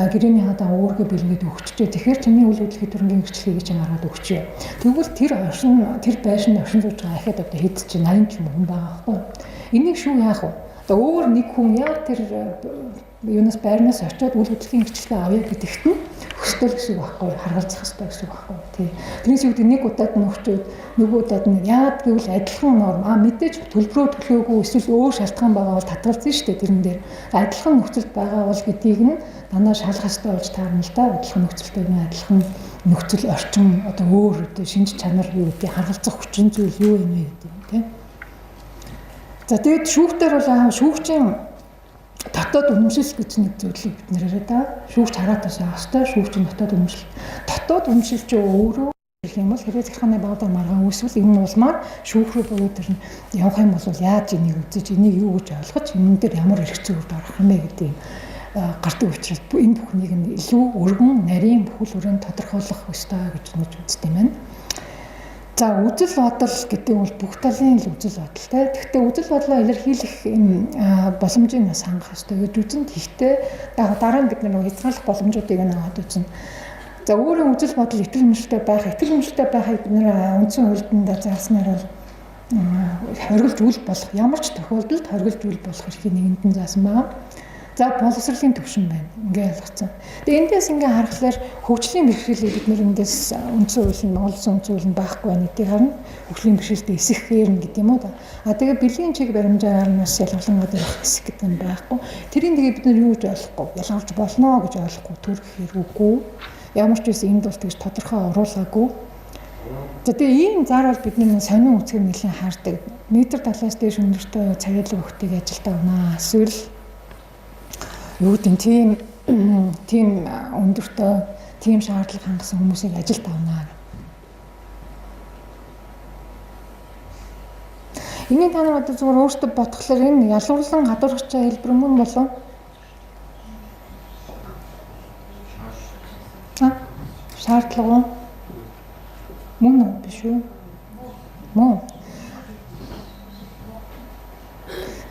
гэрээний хадаа өөргөө бэлгээд өгчөө. Тэгэхээр чиний үйл хөдлөлийн төрөнгийн гэрчлэгийг чинь гаргаад өгчөө. Тэгвэл тэр байшин оршин сууж байгаа ахад одоо хэд чинь 80 ч хүн байгаа байхгүй. Энийг шүү яах вэ? Одоо өөр нэг хүн яг тэр юунаас байрнаас очиод үйл хөдлөлийн гэрчлэгээ авъя гэдэгт нь өстой гэсэн үг байхгүй, харгалзах хэрэгтэй гэсэн үг байхгүй тий. Тэрнээс үүдээ нэг удаад нь өгчөөд нөгөө удаад нь яагаад гэвэл адилхан норм мэдээж төлбөрөө төлөөгүй эсвэл өөр шалтгаан байгаа бол татгалзсан шүү дээ тэрэн дээр. Адилхан нөхцөлд байгаа бол гэдгийг нь дандаа шалгах хэрэгтэй болж таарна л да. Адилхан нөхцөлтэй байна, адилхан нөхцөл орчин одоо өөр одоо шинж чанар юу гэдэг харгалзах хүчин зүйл юу юм бэ гэдэг тий. За тэгээд шүүхтэр бол шүүгчийн дотоод үнэмшил гэж нэг зүйлийг бид нэр яриад байгаа. Шүүгч хараад тасаа хэвээр шүүгчийн дотоод үнэмшил. Дотоод үнэмшил чи өөрөө гэх юм бол хэрвээ захиргааны байгууллага маргаан үүсвэл энэ улмаар шүүх рүү буюу тэр явах юм бол яаж энийг үзэж энийг юу гэж ойлгож энэ дээр ямар эрх зүйд орох юм бэ гэдэг гардаг учраас энэ бүхнийг нь илүү өргөн нарийн бүхэл хүрээнд тодорхойлох ёстой гэж үздэг юм байна. За үзэл бодол гэдэг бол бүх талын л үзэл бодолтой. Гэхдээ үзэл бодлоо илэрхийлэх боломжийг бас хангах ёстой гэж үзэн. Гэхдээ дараа нь бид нэг хязгаарлах боломжуудыг аваад үзнэ. За өөрийн үзэл бодол итгэл үнэмшилтэй байхыг бид нэр үндсэн хуульд зааснаар бол хоригдж үл болох ямар ч тохиолдолд хоригдж үл болох эрхийг нэгэндэн заасан байна. За боловсролын төвшин байна. Ингээ ялгцсан. Тэгээ эндээс ингээ харахаар хөгжлийн бэрхшээлийг бид нэр эндээс үндсэн хуулийн Монгол Улсын үндсэн хуулинд байхгүй байна гэдгийг харна. Хөгжлийн бэрхшээлтэй эсэх хэрнэ гэдэг юм уу да. Тэгээ бэлгийн чиг баримжаагаар нь бас ялгалангаад байх хэсэг гэдэг нь байхгүй. Тэрийг тэгээ бид нар юу гэж ойлгохгүй, ялгарч болно гэж ойлгохгүй төрөх хэрэггүй. Ямар ч үс энд бол тэгж тодорхой оруулаагүй. За тэгээ ийм заавал бидний сонин үсгэр нэлийн хаардаг. Метр талаас дээш өндөртэй цагаалаг өгтөйг ажилдаа унаа. Эсвэл юу гэдэг тийм өндөртэй тийм шаардлага хангасан хүмүүсийг ажилд авнаа. Энийг та нар одоо зүгээр өөртөө бодглохлоор энэ ялгуурлан гадуурхачаа хэлбэр мөн болов? Шаардлага мөн биш үү? Мөн.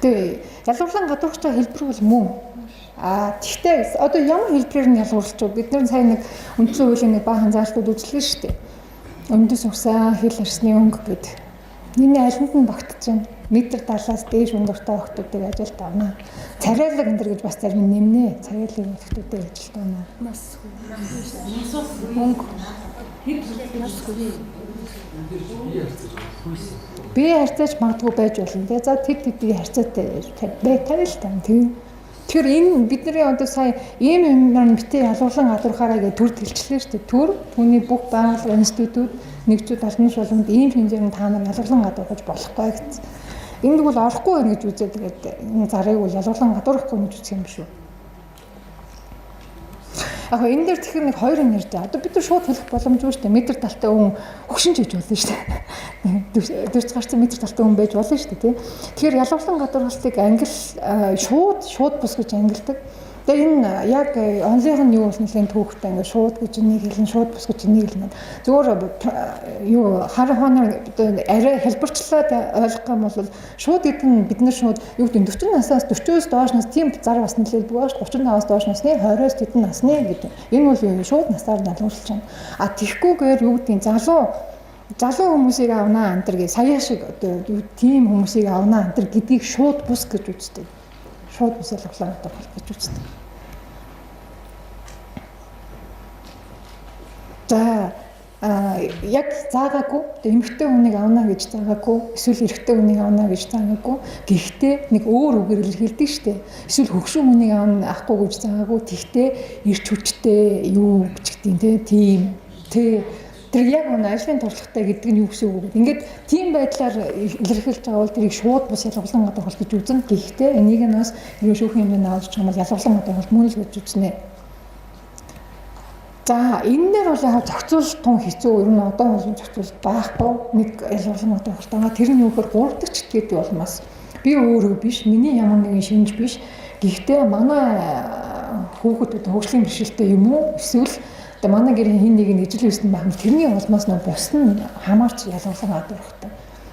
Тэгээ ялгуурлан гадуурхачаа хэлбэр бол мөн. Гэхдээ одоо ямар хэлбэрээр нь ялгуурлаж вэ? Бид нар сая нэг үндсэн хуулийн нэг баахан заалтууд үзлээ шүү дээ. Өндөс угсаа хэл арсны өнгө гэдэг. Нийний алинд нь багтж байна. Метр талаас дээш өндөртэй охтуудыг ажилд авна. Царайлаг энэ гэж бас зарим нэмнэ. Царайлаг охтуудыг ажилд авна. Нас мөнгө би харьцаж магадгүй байж болно. Тэгээ за тэдний харьцаатай байтал л тань тийм. Тэгэхээр энэ бидний одоо сая ийм юмнаар битээ ялгуурлан гадуурхаараа гэж төр тэлчлээ шүү дээ. Төр түүний бүх байгууллага институт нэгжүүд албан шуулганд ийм хэмжээнд та нар ялгуурлан гадуурхаж болохгүй гэсэн. Энд бол орохгүй байх гэж үзээд тэгээд энэ зарыг бол ялгуурлан гадуурхахгүй гэж үзэх юм биш үү? Яг энэ дээр тэгэхээр нэг хоёр юм ярьж байгаа. Одоо бид нар шууд хэлэх боломжгүй шүү дээ. Метр талтай хүн хөгшин ч хийж болно шүү дээ. Дөрж гарсан метр талтай хүн байж болно шүү дээ, тий. Тэгэхээр ялгуурлан гадуурхалтыг англи шууд бус гэж ангилдаг. Тэгээ энэ яг онлайн нь юу бол нэлийн түүхтэй ингээд шууд гэж энийг хэлнэ, шууд бус гэж энийг хэлнэ. Зүгээр юу хар хоноор арай хэлбэрчлээд ойлгох юм бол шууд гэдэг нь бид нар шууд юу гэдэг 40 наснаас 40-оос доошноос тийм зар бас нэлээд байгаа шүү. 35-аас доош насны 20-оос тэдэн насны гэдэг. Энэ бол шууд насаар ялгуулж байна. Тэгхгүйгээр юу гэдэг залуу хүмүүсийг авнаа антер гэ сая шиг одоо тийм хүмүүсийг авнаа антер гэдгийг шууд бус гэж үздэг. Шууд бус ялгуулаа гэж үздэг. За яг заагаагүй эмэгтэй хүнийг авна гэж заагаагүй эсвэл эрэгтэй хүнийг авна гэж заагаагүй гэхдээ нэг өөр үгээр илэрхийлдэг штэ эсвэл хөгшин хүнийг авахгүй гэж заагаагүй тэгтээ эрч хүчтэй юу гэж гэдэг тийм тэр яг нэг ажлын туршлагатай гэдэг нь юу гэсэн үг вэ? Ингээд тийм байдлаар илэрхийлж байгаа бол тэрийг шууд бус ялгуулсан гадуурхал гэж үзнэ. Гэхдээ энийг нь бас юу шүүхийн хэмжээнд авч байгаа бол ялгуулсан гадуурхал мөн л гэж үзнэ. За энэ дээр бол яг зохицуулалт тун хэцүү ер нь одоо бол зохицуулалт байхгүй нэг ялгуулсан гадуурхалт байгаа. Тэр нь юу гэхээр 3 дахь чиглэлд болмоос би өөрөө биш миний ямар нэгэн шинж биш. Гэхдээ манай хүүхэд хөгжлийн бэрхшээлтэй юм уу эсвэл одоо манай гэрийн хин нэг ижил үйсэн байх юм тэрний улмаас нь бус нь хамаарч ялгуулсан гадуурхалтай.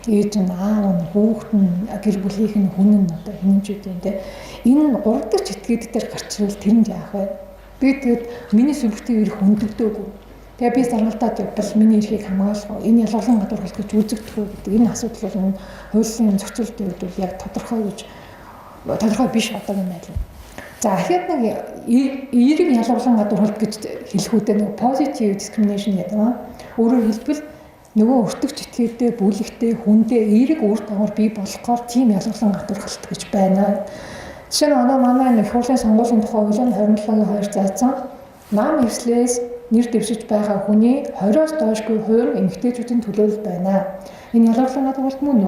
Ээж нь аав нь хүүхэд нь гэр бүлийнх нь хүн нь одоо хинжүүдийн энэ 3 дахь чиглэлд дээр гарч ирвэл тэр нь яах вэ? Би тэгээд миний субъектив эрх хөндөгдөөгүй. Тэгээ би заргалдаад явбал миний эрхийг хамгаалах энэ ялгуулсан гадуурхалт гэж үзэгдэх үү гэдэг энэ асуудал бол хуулийн зохицуулалтын үед бол яг тодорхой биш одоогийн байдлаар. За ахиад нэг эерэг ялгуулсан гадуурхалт гэж хэлэх үедээ нэг positive discrimination гэдэг нь өөрөөр хэлбэл нөгөө өртөгч этгээдээ бүлэгтэй хүндээ эерэг үр дагавар бий болгохоор тийм ялгуулсан гадуурхалт гэж байна. Жишээ нь манай нэг хуулийн сонгуулийн тухай хуулийн 27-2 заасан нам эвслээс нэр дэвшиж байгаа хүний 20-оос доошгүй хувь эмэгтэйчүүдийн төлөөлөл байна. Энэ ялгуурлан гадуурхалт мөн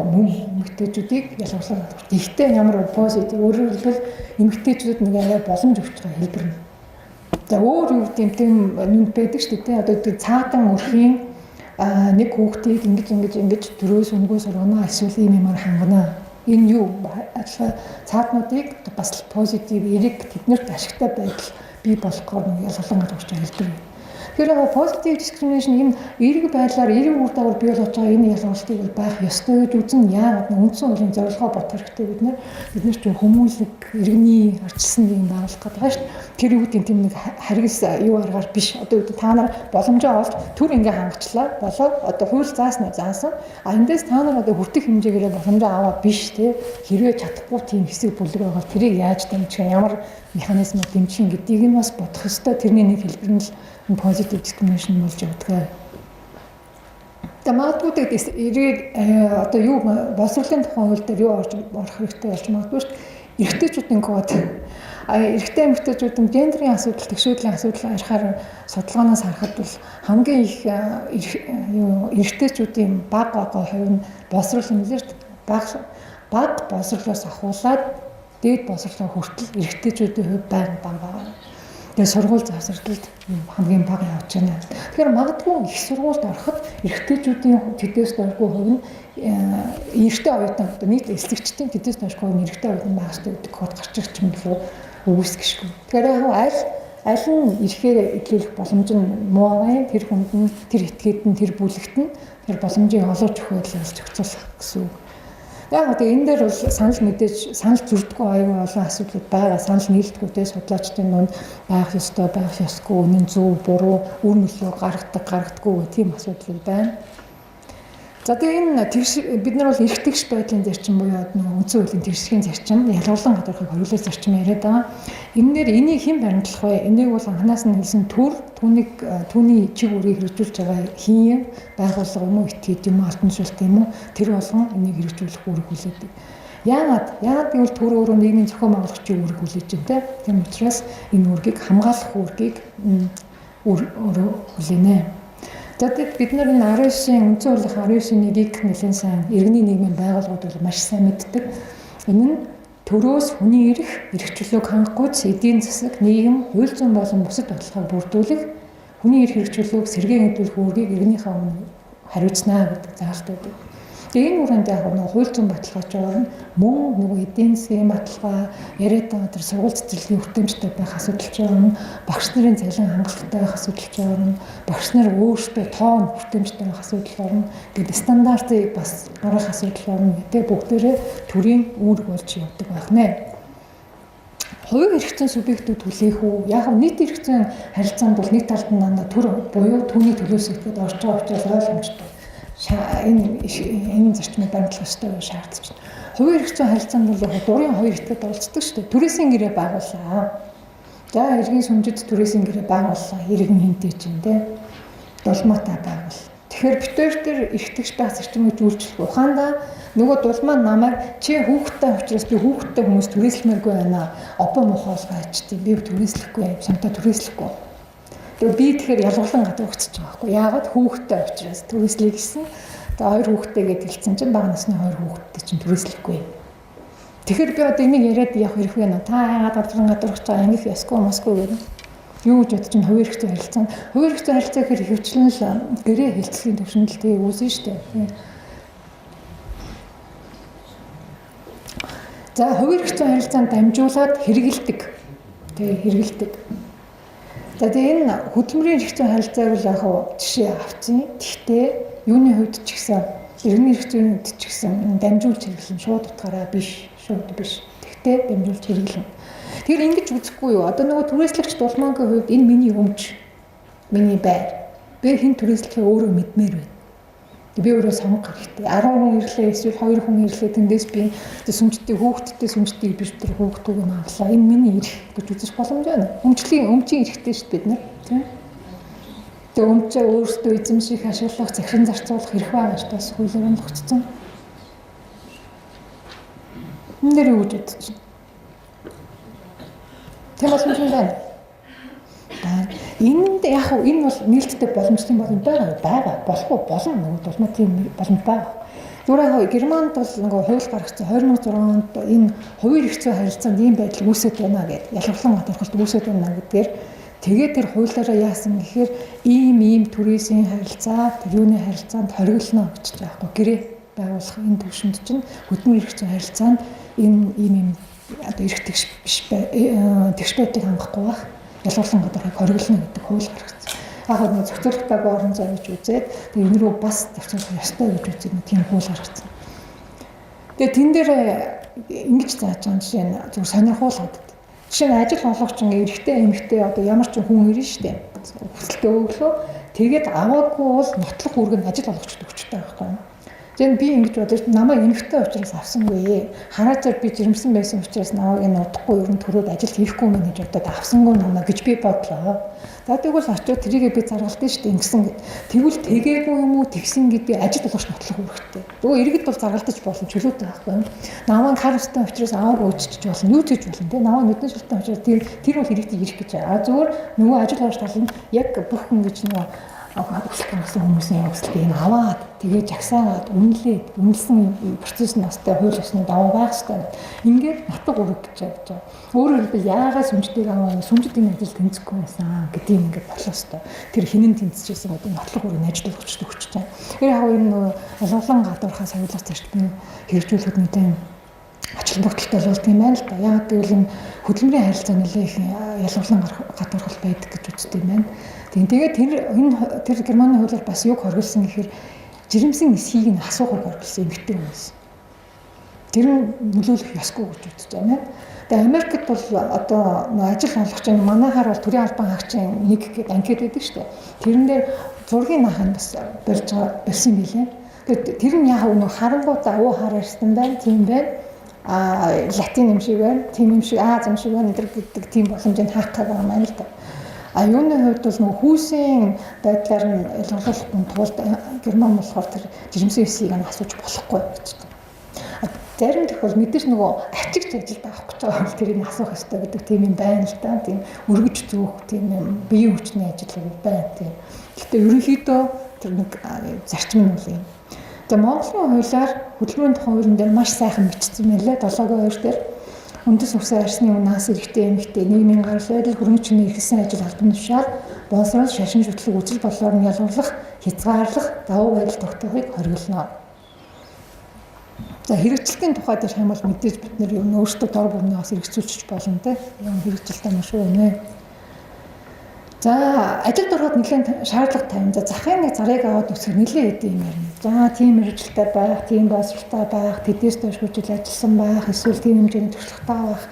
эмэгтэйчүүдийг ялгуурлан гадуурхалт. Гэхдээ ямар позитив өөрөөр хэлбэл эмэгтэйчүүд нэг арай боломж өгч байгаа хэлбэр нь. За өөр юу гэдэг юм нүд байдаг шүү дээ. Одоо гэдэг цаатан өрхийн нэг хүүхдийг ингэж дөрөөс өнгөө сургана эсвэл ийм юмар хангана. Энэ юу цаатнуудыг бас позитив эерэг тэднэрт ашигтай байдал бий болгохоор нэг ялгалан гаргаж байгаа хэлдэг. Тэгэхээр positive discrimination энэ эерэг байдлаар эерэг үр дагавар бий болж байгаа энэ ялгалтыг бол байх ёстой гэж үзэн яагаад үндсэн хуулийн зорилгоо бодох хэрэгтэй бид нар ч хүмүүнлэг иргэний арчилсан юм байгуулах гэдэг байна шүү дээ. Тэр юу гэдэг тийм нэг харгас юу аргаар биш. Одоо та нар боломжоо олж түр ингээ хангачлаа болоо одоо хууль заасан. Эндээс та нар одоо хүртэх хэмжээгээр боломжоо аваад биш те хэрвээ чадахгүй тийм хэсэг бүлэг байгаа тэрийг яаж дэмжих ямар механизмаар дэмжих гэдгийг нь бас бодох ёстой. Тэрний нэг хэлбэр нь positive discrimination болж байгаа. Магадгүй одоо юу боловсролын тухайн хууль дээр юу орох хэрэгтэй болж магадгүй шүү дээ. Эрэгтэйчүүдийн код. Эрэгтэй эмэгтэйчүүдийн гендерийн асуудал, тэгшүүдлийн асуудал харахаар судалгаанаас харахад бол хамгийн их эрэгтэйчүүдийн бага хувь нь боловсрол хэмжээнд бага боловсролоос ахуулаад дээд боловсролоо хүртэл эрэгтэйчүүдийн хувь бага. Тэгээ сургууль завсарлалд хамгийн бага явж байна. Тэгэхээр магадгүй их сургуульд ороход эрэгтэйчүүдийн тэдээс дөрвгүй хувь нь эрэгтэй оюутан одоо нийт эсвэгчдийн тэдээс дөрвгүй хувь нь эрэгтэй оюутан байх гэдэг код гарч ирэх юм болов үүсгэшгүй. Тэгэхээр аль нь ирэхээр идлүүлэх боломж нь муу байгаа. Тэр хүнд нь тэр этгээд нь тэр бүлэгт нь тэр боломжийг олгож өгөх байдлаар зохицуулах гэсэн үг. Яг одоо энэ дээр бол санал зүрдэггүй аюул олон асуудлууд байгаа. Санал нийлдэггүйтэй судлаачдын дунд байх ёстой, байх ёсгүй, үнэн зөв, буруу, үр нөлөө гаргадаггүй тийм асуудал байна. За тэгээ энэ бид нар бол эрх тэгш байдлын зарчим буюу үндсэн хуулийн тэрсхийн зарчим, ялгарлан гадуурхыг хориглох зарчим яриад байгаа. Энэ дээр энийг хэн баримтлах вэ? Энийг бол анханаас нь хэлсэн түүний чиг үрийг хэрэгжүүлж байгаа хин байгууллага юм уу, этгээд юм уу, албан тушаалт юм уу, тэр болгон энийг хэрэгжүүлэх үүрэг хүлээдэг. Яагаад гэвэл төр өөрөө нийгмийн зохион байгуулагчийн үүрэг хүлээж байна. Тийм учраас энэ үүргийг хамгаалах үүргийг хүлээнэ. За бид нар энэ 19-ийн үндсэн хуулийн 19-ийг нэлээд сайн иргэний нийгмийн байгууллагууд бол маш сайн мэддэг. Энэ нь төрөөс хүний эрх чөлөөг хангахгүйц эдийн засаг, нийгэм, хууль зүйн болон бусад бодлогыг бүрдүүлэх, хүний эрх чөлөөг сэргээн хэвлэх үүргийг иргэнийхээ өмнө хариуцнаа гэдэг заалт байдаг. Тэгээ энэ үргэнд яг нэг хууль зүйн баталгаажгаар нь мөн нөгөө эдийн засгийн баталгаа, яриад байгаа тэр сургууль цэцэрлэгийн хүртээмжтэй байх асуудал ч байна, багш нарын цалин хангалттай байх асуудал ч байна, багш нар өөрсдөө тоон хүртээмжтэй байх асуудал байна. Тэгээд стандартыг бас гаргах асуудал байна. Тэгээ бүгдээрээ төрийн үүрэг болж явдаг байх нэ. Хувийн эрх зүйн субъектүүд хүлээх үү? Яг нийт эрх зүйн харилцаанд бол нэг талд нь төр буюу түүний төлөөс итгэж орж байгаа учраас ойлгомжтой. Энэ зарчмыг баримтлах ёстой гэж шаардж байна. Хувийн эрх зүйн харилцаанд бол яг дурын хоёр этгээд оролцдог шүү дээ. Түрээсийн гэрээ байгууллаа. За иргэн сүмжид түрээсийн гэрээ байгууллаа. Иргэн хинтэй чинь те. Дулмаатай байгуул. Тэгэхээр битээр тэр эрхтгч байх зарчмыг үйлчлэх ухаандаа нөгөө дулмаа намайг чи хүүхдтэй учраас би хүүхдтэй хүмүүс түрээслэмээргүй байна. Опо мохоолгаач тийм би түрээслэхгүй, самтаа түрээслэхгүй. Тэгээ би тэгэхээр ялгарлан гадуурчж байгаа байхгүй. Яагаад хүүхдтэй учраас түрээслэе гэсэн. Тэгээ хоёр хүүхдтэйгээд хэлсэн чинь бага насны хоёр хүүхдтэй чинь түрээслэхгүй. Тэгэхээр би одоо энийг яриад явах хэрэг вэ? Та яагаад гадуурч байгаа ангих ясгүй москгүй гэдэг. Юу гэж бодож чинь хувийн эрх зүйн харилцаа. Хувийн эрх зүйн харилцаа гэхээр ихэвчлэн л гэрээ хэлцлийн төвшөнд л тийг үүсэн шүү дээ. За хувийн эрх зүйн харилцаанд дамжуулаад хэрэгэлдэг. Тэгээ хэрэгэлдэг. За тэгээ энэ хөдөлмөрийн эрх зүйн харилцааг л яг жишээ авчихъя. Гэхдээ юуны хувьд ч гэсэн иргэний эрх зүйн хувьд ч гэсэн дамжуулж хэрэглэн шууд утгаараа биш, шууд биш. Гэхдээ дамжуулж хэрэглэн. Тэр ингэж үзэхгүй юу? Одоо нөгөө түрээслэгч дулмаангийн хувьд энэ миний өмч, миний байр. Би хэн түрээслэхээ өөрөө мэдмээр байна. Би өөрөө сонгох хэрэгтэй. 10 хүн ирлээ, эсвэл 2 хүн ирлээ. Тэндээс би сүмжтэй хүүхдтэй сүмжтэй биш тэр хүүхдүүг нь авлаа. Энэ миний эрх гэж үзэж боломж байна. Өмчийн эрхтэй шүү дээ бид нар. Тийм. Тэгээ өмчөө өөрсдөө эзэмших, ашиглах, захиран зарцуулах эрх байгаа шүү дээ. Хуулиар онцлогдсон. Энэ дээр юу гэж бодож байна? Тийм боломж байна. Энд яг энэ бол нээлттэй боломжтой боломж байгаа. Болон нөгөө дулмаа тийм боломж байгаа. Зүгээр Германд бол нөгөө хууль гаргасан 2006 онд энэ хувийн эрх зүйн харилцаанд ийм байдал үүсэж байна гэдэг ялгарлан гадуурхалт үүсэж байна гэдгээр тэгээд тэр хуулиараа яасан гэхээр ийм түрээсийн харилцаа, тэр юуны харилцаанд хориглоно гэж байгаа байхгүй гэрээ. байгуулах энэ төвшөнд чинь хөдөлмөр эрх зүйн харилцаанд ийм одоо эрх тэгш байдлыг хангахгүй байх. Ялгарлан гадуурхайг хориглоно гэдэг хууль гаргасан. Яг нэг зохицуулалтаагүй орон зай гэж үзээд энэ рүү бас зохицуулах ёстой гэж үзээд нэг тийм хууль гаргасан. Тэгээ тэн дээр ингэж зааж байгаа жишээ нь зөвхөн сонирхуулаад. Жишээ нь ажил олгогч эрэгтэй эмэгтэй одоо ямар ч хүн ирнэ шүү дээ. Хүсэлтээ өглөө тэгээд аваагүй бол нотлох үүрэг нь ажил олгогчд өгчтэй байхгүй юу? Тэгээд би ингэж бодож намайг эмэгтэй учраас авсангүй. Хараацаар би жирэмсэн байсан учраас намайг энэ удахгүй ер нь төрөөд ажил хийхгүй мэн гэж бодоод авсангүй намайг гэж би бодлоо. За тэгвэл очиод тэрийгээ би заргалдсан шүү дээ ингэсэн гэд. Тэгвэл тэгээгүй юм уу тэгсэн гэд би ажил болгоч нотлох үүрэгтэй. Зүгээр иргэд бол заргалдаж болно чөлөөтэй байхгүй юу? Намайг хараастай учраас аваагүй үчиж болно. Юу ч хийж болно те. Намайг нүдэн шилтэн учраас тэр бол хэрэгтэй ирэх гэж байгаа. Зүгээр нөгөө ажил олгогч тал нь яг бүх хүн гэж нөгөө хүсэлтэн гэсэн хүмүүсийн хүсэлтийг аваад тэгээд жагсаагаад үнэлсэн процесс нь настай хууль ёсны даваа байх хэрэгтэй. Ингээд нутаг үүрэг гэж бодож байгаа. Өөрөөр хэлбэл яагаад сүмждэг аваа сүмжид энэ ажил тэнцэхгүй байсан гэдгийг ингээд болох хэрэгтэй. Тэр хинэн тэнцэжсэн гэдэг нотлох үүрэг ажил өгчд өгч байгаа. Тэр яг энэ ялгарлан гадуурхаа савлах зарчмыг хэрэгжүүлэхэд нэгэн ачлан тогтолтой болдог юм байна л да. Яг гэвэл энэ хөдөлмөрийн харилцаа нэлээх ялгарлан гадуурхал байдаг гэж үздэг юм байна. Тэгээд тэр Германы хуулиар бас юг хоригдсан гэхээр жирэмсэн эсхийг нь асуухыг хоригдсан эмэгтэй хүмүүс. Тэр нь нөлөөлөх ёсгүй гэж үзэж байна. Тэгээд Америкт бол одоо ажил олгогч манайхаар бол төрийн албан хаагчийн нэг гэдэг анкет байдаг шүү дээ. Тэрэн дээр зургийн наханд бас барьсан юм билээ. Тэгээд тэр нь яг нөгөө харангуйта уу хар ярьсан байна, тийм байна. Латин юм шиг байна, тийм юм шиг, Аз юм шиг байна гэдэг тийм боломжийг хаах байгаа юм байна л да. Юуны хувьд бол нөгөө хүүсийн байдлаар нь ялгарлахгүй тулд Герман болохоор тэр жирэмсэн эсийг нь асууж болохгүй гэж байна. Зарим тохиол мэдээж нөгөө ачигч ажилд авах гэж байгаа бол тэрийг асуух ёстой гэдэг тийм юм байна л да. Тийм өргөж зөөх тийм юм биеийн хүчний ажил байна тийм. Гэхдээ ерөнхийдөө тэр нэг зарчим нь үл юм. Тэгээ Монголын хуулиар хөдөлмөрийн тухай хуулийн дээр маш сайхан бичсэн мэлээ 7-2 дээр. Үндэс усан арсны унаас эрэгтэй эмэгтэй нийгмийн гарал байдал хөрөнгөчний эрхэлсэн ажил албан тушаал боловсрол шашин шүтлэг үзэл бодлоор нь ялгарлах хязгаарлах давуу байдал тогтоохыг хориглоно. За хэрэгжилтийн тухай дээр хамбал мэдээж бид нэр өөрсдөө дор бүрнээ бас хэрэгжүүлчих болно те. Юм хэрэгжилтээ маш үнэ. За ажилд ороход нэлээд шаардлага тавина. За захын нэг зарыг аваад үсгэр нэлээд хэдийн юм ярина. За тийм хэрэгжилтэй байх, тийм боловсролтой байх, тэдээс доош хурцл ажилласан байх, эсвэл тийм хэмжээний туршлагатай байх,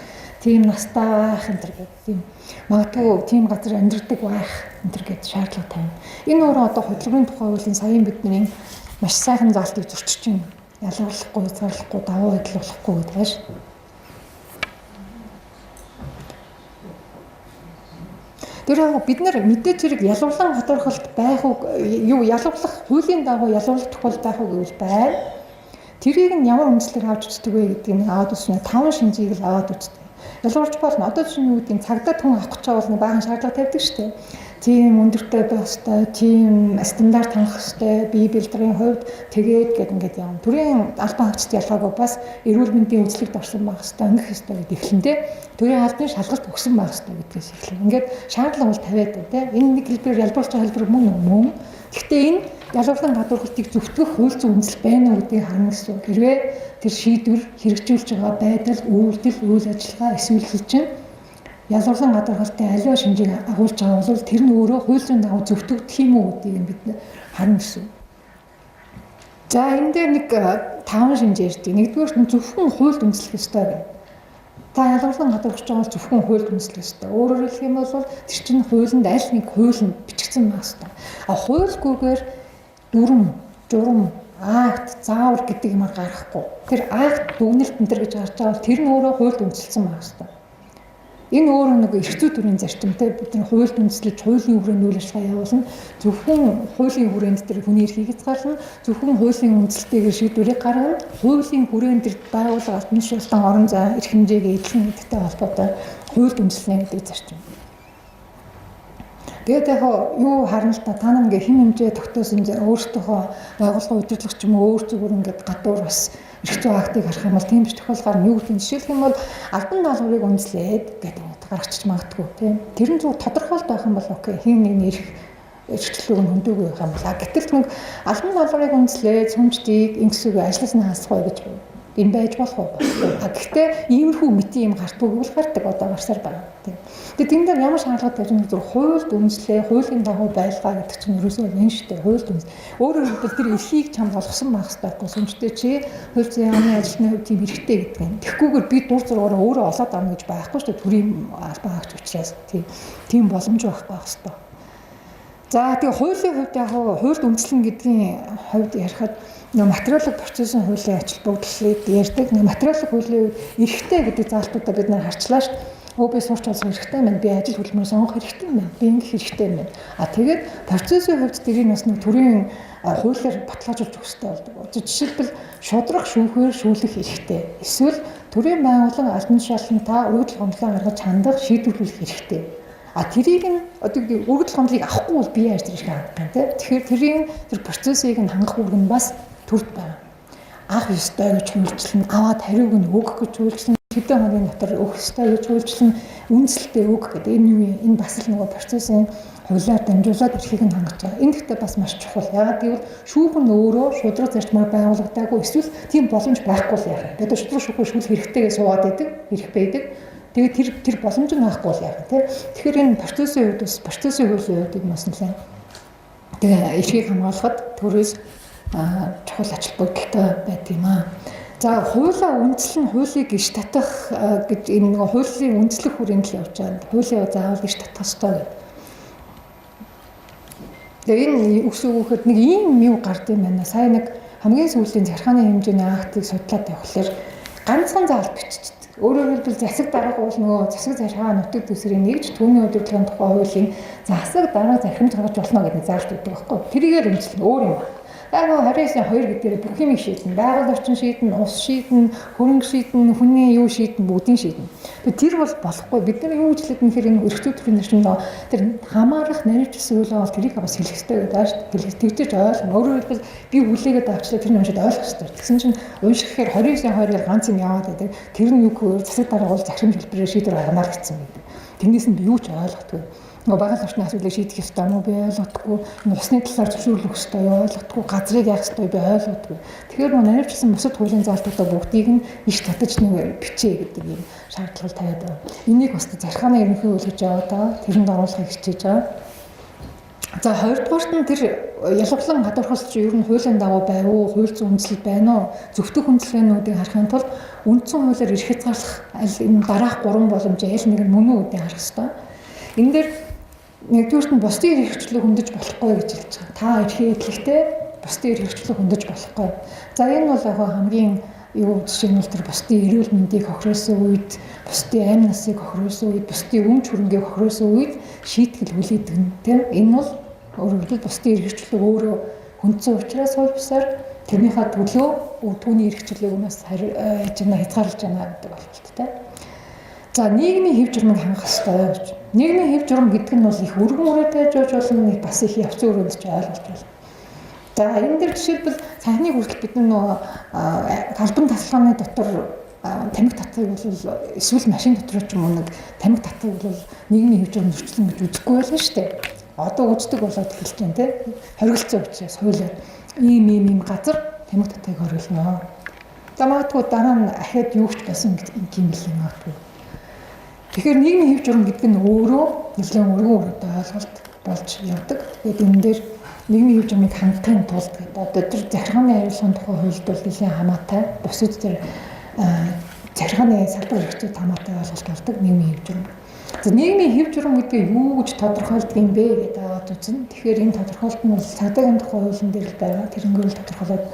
тийм настай байх энэ төр гэдэг тийм. Магадгүй тийм газар амьдардаг байх энэ төр гэдэг шаардлага тавина. Энэ өөрөө одоо хөдөлмөрийн тухай хуулийн саяын бидний маш сайхан заалтыг зөрчиж байна. Ялгарлахгүй, хязгаарлахгүй, давуу байдал болохгүй гэдэг ааш. Тэр яг бид нар мэдээ зэрэг ялгарлан гадуурхалт байх уу юу ялгарлах хуулийн дагуу ялгарлах тохиол байх уу гэвэл байна. Тэрийг нь ямар үндслээр авч үздэг вэ гэдгийг аваад үзснээр 5 шинжийг л аваад үздэг. Ялгарч болно. Одоо чинь юу гэдэг цагдаа түн авах гэж байгаа бол баахан шаардлага тавьдаг шүү дээ. Тийм өндөртэй байх ёстой, тийм стандарт хангах ёстой, бие бэлтрийн хувьд тэгээд гээд ингээд явна. Төрийн албан хаагчид ялгаагүй бас эрүүл мэндийн үзлэгт орсон байх ёстой, ангих ёстой гэдэг эхлэндээ төрийн албаны шалгалт өгсөн байх ёстой гэдгээс эхлэв. Ингээд шаардлага бол тавиад байна тийм. Энэ нэг хэлбэрээр ялбарч байгаа хэлбэр мөн. Гэхдээ энэ ялгарлан гадуурхалтыг зөвтгөх хууль зүйн үндэслэл байна уу гэдгийг харна гэсэн. Хэрвээ тэр шийдвэр хэрэгжүүлж байгаа байдал, үйлдэл, үйл ажиллагаа эсвэл хэлчин ялгарлан гадуурхалтын аливаа шинжийг агуулж байгаа бол тэр нь өөрөө хууль зүйн дагуу зөвтгөгдөх юм уу гэдгийг бид харна гэсэн. За энэ дээр нэг 5 шинж ярьдаг. Нэгдүгээр нь зөвхөн хуульд үндэслэх ёстой байна. Та ялгарлан гадуурхаж байгаа бол зөвхөн хуульд үндэслэх ёстой. Өөрөөр хэлэх юм бол тэр чинь хуулинд аль нэг хууль нь бичигдсэн байх ёстой. Хуульгүйгээр дүрм, журам, акт, заавар гэдэг юмар гаргахгүй. Тэр акт дүгнэлт энэ гэж гарч байгаа бол тэр нь өөрөө хуульд үндэслсэн байх ёстой. Энэ өөрөө нэг эрх зүй төрийн зарчимтай бидний хуульд үндэслэж хуулийн хүрээнд үйл ажиллагаа явуулна. Зөвхөн хуулийн хүрээнд тэр хүний эрхийг хязгаарлана. Зөвхөн хуулийн үндэслэлтэйгээр шийдвэрийг гаргана. Хуулийн хүрээнд тэр байгууллага албан тушаалтан орон зай эрх хэмжээгээ эзлэн гэдэгтэй холбоотой хуульд үндэслэнэ гэдэг зарчим. Тэгээд яг юу харна л та нар ингээ хэм хэмжээ тогтоосон өөрсдийнхөө байгууллага удирдлагч юм уу өөр зүгээр ингээд гадуур бас эрх зүйн актыг харах юм бол тийм ч тохиолдолд юу гэдэг нь жишээлх юм бол албан даалгаврыг үндэслээд гэдэг гаргачих магадгүй тийм. Тэр нь зөв тодорхойлт байх юм бол окей. Хин нэг эрх эрхчлөлөг нь хөндөөгүй байх юм байна. Гэтэл нэг албан долларыг үндэслээд сүмждийг ингэсүг ажилласны хасахгүй гэж юм байж болох уу? Гэхдээ иймэрхүү мэтийн юм гартгүй бол гардаг одоо гарсаар байна. Тэгээд энэ дээр ямар шаардлага тавьж нэг зөв хуульд үндэслээ, хуулийн дагуу байлгаа гэдэг чинь ерөөсөө энэ шүү дээ. Хуульд үндэс. Өөрөөр хэлбэл тэр эрхийг чам болгосон байх хэрэгтэй. Сүмжтэй чи хууль зүйн яамны ажилтны хувьд тийм эрхтэй гэдэг юм. Тэгэхгүйгээр би дур зургаараа өөрөө олоод авна гэж байхгүй шүү дээ. Төрийн албан хаагч учраас тийм боломж байхгүй хэрэгтэй. За тэгээ хуулийн хувьд яг хуульд үндэслэн гэдгийн хувьд ярихад материалын процессын хуулийн ач холбогдлыг ярьдаг. Материалын хуулийн үед эрхтэй гэдэг заалтуудаа бид нар харчлаа шүү дээ. Би сурч болсон хэрэгтэй байна. Би ажил хөдөлмөр сонгох хэрэгтэй байна. Би ингэх хэрэгтэй байна. Тэгээд процессын хувьд тэрийг бас нэг төрийн хуулиар баталгаажуулж өгөх хэрэгтэй болдог. Жишээлбэл шудрах, шүүхээр шүүлэх хэрэгтэй. Эсвэл төрийн байгууллага албан тушаалтантаа өргөдөл гомдлоо гаргаж хандах, шийдвэрлэх хэрэгтэй. Тэрийг нь одоо өргөдөл гомдлыг авахгүй бол бие яаж тэрийг хангах юм те. Тэгэхээр тэрийн тэр процессыг нь хангах үүрэг нь бас төрд байна. Ах ёстой гэж үйлчлэн, аваад хариуг нь өгөх гэж үйлчлэн, хэдэн хоногийн дотор өгөх ёстой гэж үйлчлэн, үнэлэлтэд өгөх гэдэг энэ бас л нөгөө процессын хуулиар дамжуулаад эрхийг нь хангаж байгаа. Энэ гэхдээ бас маш чухал. Яагаад гэвэл шүүхэн өөрөө шудраг зарчмаар байгуулагдаагүй эсвэл тийм боломж байхгүй л яах вэ? Одоо шудраг шүүхөө шүүлэх хэрэгтэйгээ суугаад байдаг, хэрэг байдаг. Тэгээд тэр боломж нь байхгүй л яах вэ? Тэгэхээр энэ процессын үед бас процессын хуулийн үед бас нэлээд тэгээ эрхийг хамгаалахад төрөөс чухал ач холбогдолтой байт юм аа. За хуулиа үндэслэн хуулийг иш татах гэж энэ нэг хуулийн үндэслэх хүрээнд л явж байгаа. Хуулиа заавал иш татах ёстой гэдэг. Тэгээ энэ үгсүүгээр нэг ийм юу гард юм байна. Сая нэг хамгийн сүүлийн захиргааны хэмжээний актыг судлаад явхлаар ганцхан заалт биччихсэн. Өөрөөр хэлбэл засаг дарга бол нөгөө засаг захиргаа нутаг дэвсгэрийн нэгж түүний удирдлагын тухай хуулийн засаг дарга захирамж гаргаж болно гэдэг заалт өгдөг байхгүй. Тэрийгээр хэмжлэн өөр юм байна. Яг 29-2 гэдгээр бүх юм шийдэн, байгаль орчин шийдэн, ус шийдэн, хөрөнгө шийдэн, хүний юу шийдэн, бүгдийн шийдэн. Тэр бол болохгүй. Бид нар юу гэж хэлээд нэхэр энэ өргөжлөлт төрийн нэрчмэн тэр хамаарах нарийнч зүйлээ бол тэрийг бас хэлэх хэрэгтэй гэдэг ааш. Тэгжиж ойлгоно. Өөрөөр хэлбэл би хүлээгээд авчлаа тэр юмшид ойлгох хэрэгтэй. Тэгсэн чинь уншихээр 29-2-ыг ганц юм яваад байдаг. Тэр нь юу гэхээр засаг дарга бол захирамж хэлбэрээр шийдвэр гаргана гэсэн юм. Тэрнээс нь би юу ч ойлгохгүй. Нөгөө байгаль орчны асуудлыг шийдэх ёстой юм уу би ойлгохгүй. Усны талаар зөвшөөрлөх ёстой юу ойлгохгүй. Газрыг яах ёстой би ойлгохгүй. Тэгэхээр нөгөө наривчсан бусад хуулийн заалтуудаа бүгдийг нь иш татаж нэг бичээ гэдэг юм шаардлага тавиад байна. Энийг бас захиргааны ерөнхий хууль гэж яваад байгаа. Тэрэнд оруулахыг хичээж байгаа. За хоёрдугаарт нь тэр ялгарлан гадуурхалч ер нь хуулийн дагуу байв уу, хууль зүйн үндэслэл байна уу, зөвтгөх үндэслэлүүдийг харахын тулд үндсэн хуулиар эрх хязгаарлах аль энэ дараах 3 боломж аль нэг нь мөн үү гэдгийг харах хэрэгтэй. Энэ дээр нэгдүгээрт нь бусдын эрх хэрэгчлийг хөндөж болохгүй гэж хэлж байгаа. Та эрхээ эдлэхдээ бусдын эрх хэрэгчлийг хөндөж болохгүй. За энэ бол яг хамгийн жишээ нь тэр бусдын эрүүл мэндийг хохироосон үед, бусдын амь насыг хохироосон үед, бусдын өмч хөрөнгийг хохироосон үед шийтгэл хүлээдэг нь тийм. Энэ бол өөрөөр хэлбэл бусдын эрх хэрэгчлийг өөрөө хүндсэн учраас хууль бусаар тэрнийхээ төлөө түүний эрх хэрэгчлийг өнөөс яаж хязгаарлаж байна гэдэг бололттой. За нийгмийн хэв журмыг хангах хэрэгтэй гэж. Нийгмийн хэв журм гэдэг нь бол их өргөн үрээтэй жож болно, нэг бас их явцын өрөөнд ч ойлголт байна. За энэ дээр жишээлбэл цааныг хүртэл бид нөгөө албан тасалгааны дотор тамхи татвыг бол эсвэл машин дотор ч юм уу нэг тамхи татвыг бол нийгмийн хэв журм зөрчлөн гэж үзэхгүй байлаа шүү дээ. Одоо үздэг болоод эхэлж байна те. Хоригдсон учраас хуулиар ийм газар тамхи татвыг хориглоно. За магадгүй дараа нь ахаад юу ч байсан юм л магадгүй. Тэгэхээр нийгмийн хэв журм гэдэг нь өөрөө нэлээд өргөн өрөөтэй ойлголт болж явдаг. Тэгээд энэ дээр нийгмийн хэв журмыг хангахын тулд одоо тэр захиргааны хариуцлагын тухай хуульд бол нэлээд хамаатай. Бусад тэр захиргааны салбар хэрэгцээ хамаатай ойлголт болдог нийгмийн хэв журм. За нийгмийн хэв журм гэдгийг юу гэж тодорхойлдог юм бэ гэдэг аваад үзнэ. Тэгэхээр энэ тодорхойлт нь бол цагдаагийн тухай хуулийн дээр л байгаа. Тэрнгээр л тодорхойлоод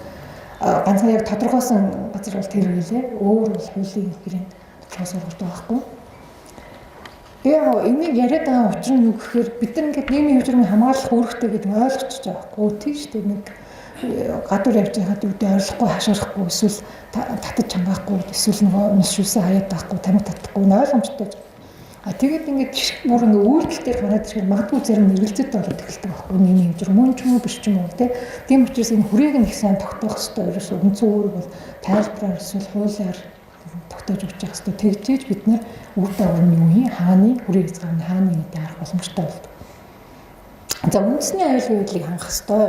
ганцхан яг тодорхойлсон газар бол тэр үйлээ. Өөр бол хуулийн хэрэгэнд тодорхойлсон байхгүй. Тэгээ энийг яриад байгаа учир нь юу гэхээр бид нар ингээд нийгмийн хэв журмыг хамгаалах үүрэгтэй гэдэг нь ойлгочихж байгаа байхгүй тийм шүү дээ. Нэг гадуур явж байхад үүдээ ойлгохгүй хашаарахгүй эсвэл татаж чангаахгүй эсвэл нөгөө нус шүүсээ хаяад байхгүй тамхи татахгүй нь ойлгомжтой. Тэгээд ингээд жишг бүр нэг үйлдэл дээр гараад ирэхэд магадгүй зарим эргэлзээд болоод эхэлдэг байхгүй нийгмийн хэв журм мөн ч юм уу биш ч юм уу тийм учраас энэ хүрээг нь их сайн тогтоох хэрэгтэй ерөөсөө үндсэн үүрэг бол тайлбараар эсвэл хуулиар тогтоож өгч явах хэрэгтэй. Тэгжээж бид нар үр дагавар нь юу юм хааны хүрээ хязгаар нь хааны гэдэг арга боломжтой болдог. За үндэсний аюулгүй байдлыг хангах ёстой.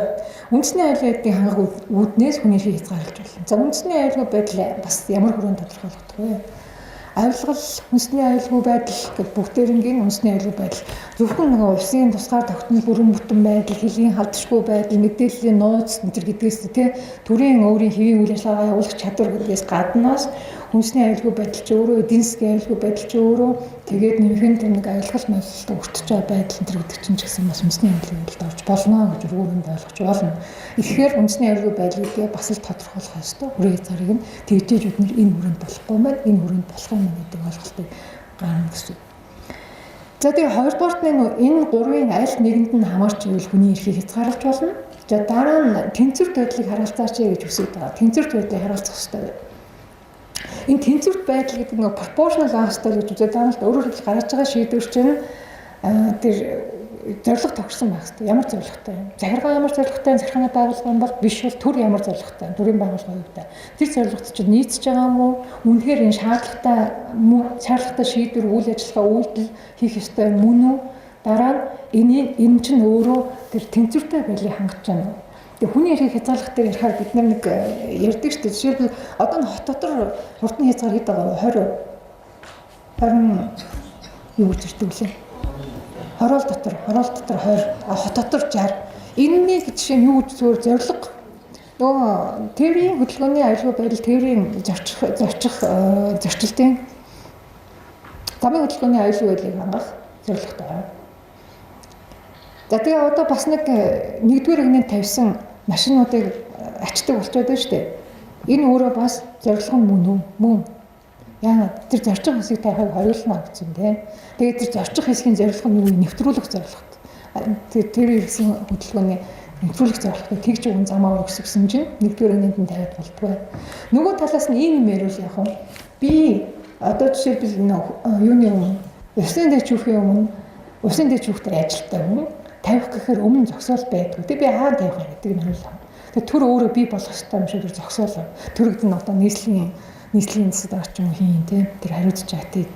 Үндэсний аюулгүй байдлыг хангах үүднээс хүний эрхийг хязгаарлаж болно. За үндэсний аюулгүй байдал бас ямар хүрээнд тодорхойлогдох вэ? Авилгал, үндэсний аюулгүй байдал гэж бүгдээрингийн үндэсний аюулгүй байдал зөвхөн нэг улсын тусгаар тогтнол бүрэн бүтэн байдал, хэлийн халдшгүй байдал, мэдээллийн нууц энэ гэдгээс тий төрийн өөрийн хэвийн үйл ажиллагаа явуулах чадвар гэдгээс гаднаас үндэсний аюулгүй байдал ч өөрөө, эдийн засгийн аюулгүй байдал ч өөрөө тэгээд нэмхэн тэр нэг авилгал мэдлэлд өртөж байгаа байдал энэ гэдэг чинь ч гэсэн бас үндэсний аюулгүй байдалд орж болно гэж өргөөрөнд ойлгож болно. Тэгэхээр үндэсний аюулгүй байдлыг бас л тодорхойлох ёстой. Хүрээ зарыг нь тэгжээж бид энэ хүрээнд болохгүй байна, энэ хүрээнд болох юм гэдэг ойлголтыг гаргана гэсэн. За тэгээ хоёрдугаарт энэ гурвын аль нэгэнд нь хамаарч ивэл хүний эрхийг хязгаарлаж болно. За дараа нь тэнцвэрт байдлыг харгалзаач гэж үсэж байгаа. Тэнцвэрт байдлыг харгалзах ёстой. Энэ тэнцвэрт байдал гэдэг нь пропорtional байх ёстой гэж үзээд байгаа л өөрөөр хэлбэл гаргаж байгаа шийдвэр чинь тэр зорилго тогтсон байх ёстой. Ямар зорилготой юм? Захиргаа ямар зорилготой, захиргааны байгууллага бол биш бол төр ямар зорилготой, төрийн байгууллага юу гэдэг. Тэр зорилгот чинь нийцж байгаа юм уу? Үнэхээр энэ шаардлагатай шийдвэр үйл ажиллагаа үйлдэл хийх ёстой мөн үү? Дараа нь энэ чинь өөрөө тэр тэнцвэртэй байдлыг хангаж байна уу? Тэгээ хүний эрхийг хязгаарлах дээр ярихаар бид нэг ярьдаг шүү дээ. Жишээлбэл одоо н хот дотор хурдны хязгаар хэд байгаа вэ? 20 юу гэж ирдэг лээ. Хороол дотор 20, хот дотор 60. Энэний жишээ нь юу гэж зөвөр зорилго. Нөгөө тээврийн хөдөлгөөний аюулгүй байдал, тээврийн зорчилтын замын хөдөлгөөний аюулгүй байдлыг хангах зорилготой байна. За тэгээ одоо бас нэгдүгээр игнэнд тавьсан машинуудыг ачдаг болчиход байна шүү дээ. Энэ өөрөө бас зорилго нь мөн үү? Мөн. Яагаад тэр зорчих хэсгийг тавихыг хориулна гэсэн тийм. Тэгээд тэр зорчих хэсгийн зорилго нь юу? Нэвтрүүлэх зорилготой. Тэр ирсэн хөдөлгөөний нэвтрүүлэх зорилготой тэгж өгөн замаа өгсөн чинь нэгдүгээр игнэнд тавиад болдгоо. Нөгөө талаас нь ийм мэрүүл яг нь би одоо жишээлбэл юуны өмнө усын дэвч үүхийн өмнө усын дэвч үүхтэр ажилтаа өмнө тавих гэхээр өмнө зогсоол байдгүй. Тэг би хаана тавих вэ гэдэг нь хариулна. Тэг төр өөрөө би болох ёстой юм шиг зогсоол. Төрөгд нь одоо нийслэлийн засаг дараач юм хийн тийм тэр хариуцж байгаа тийм.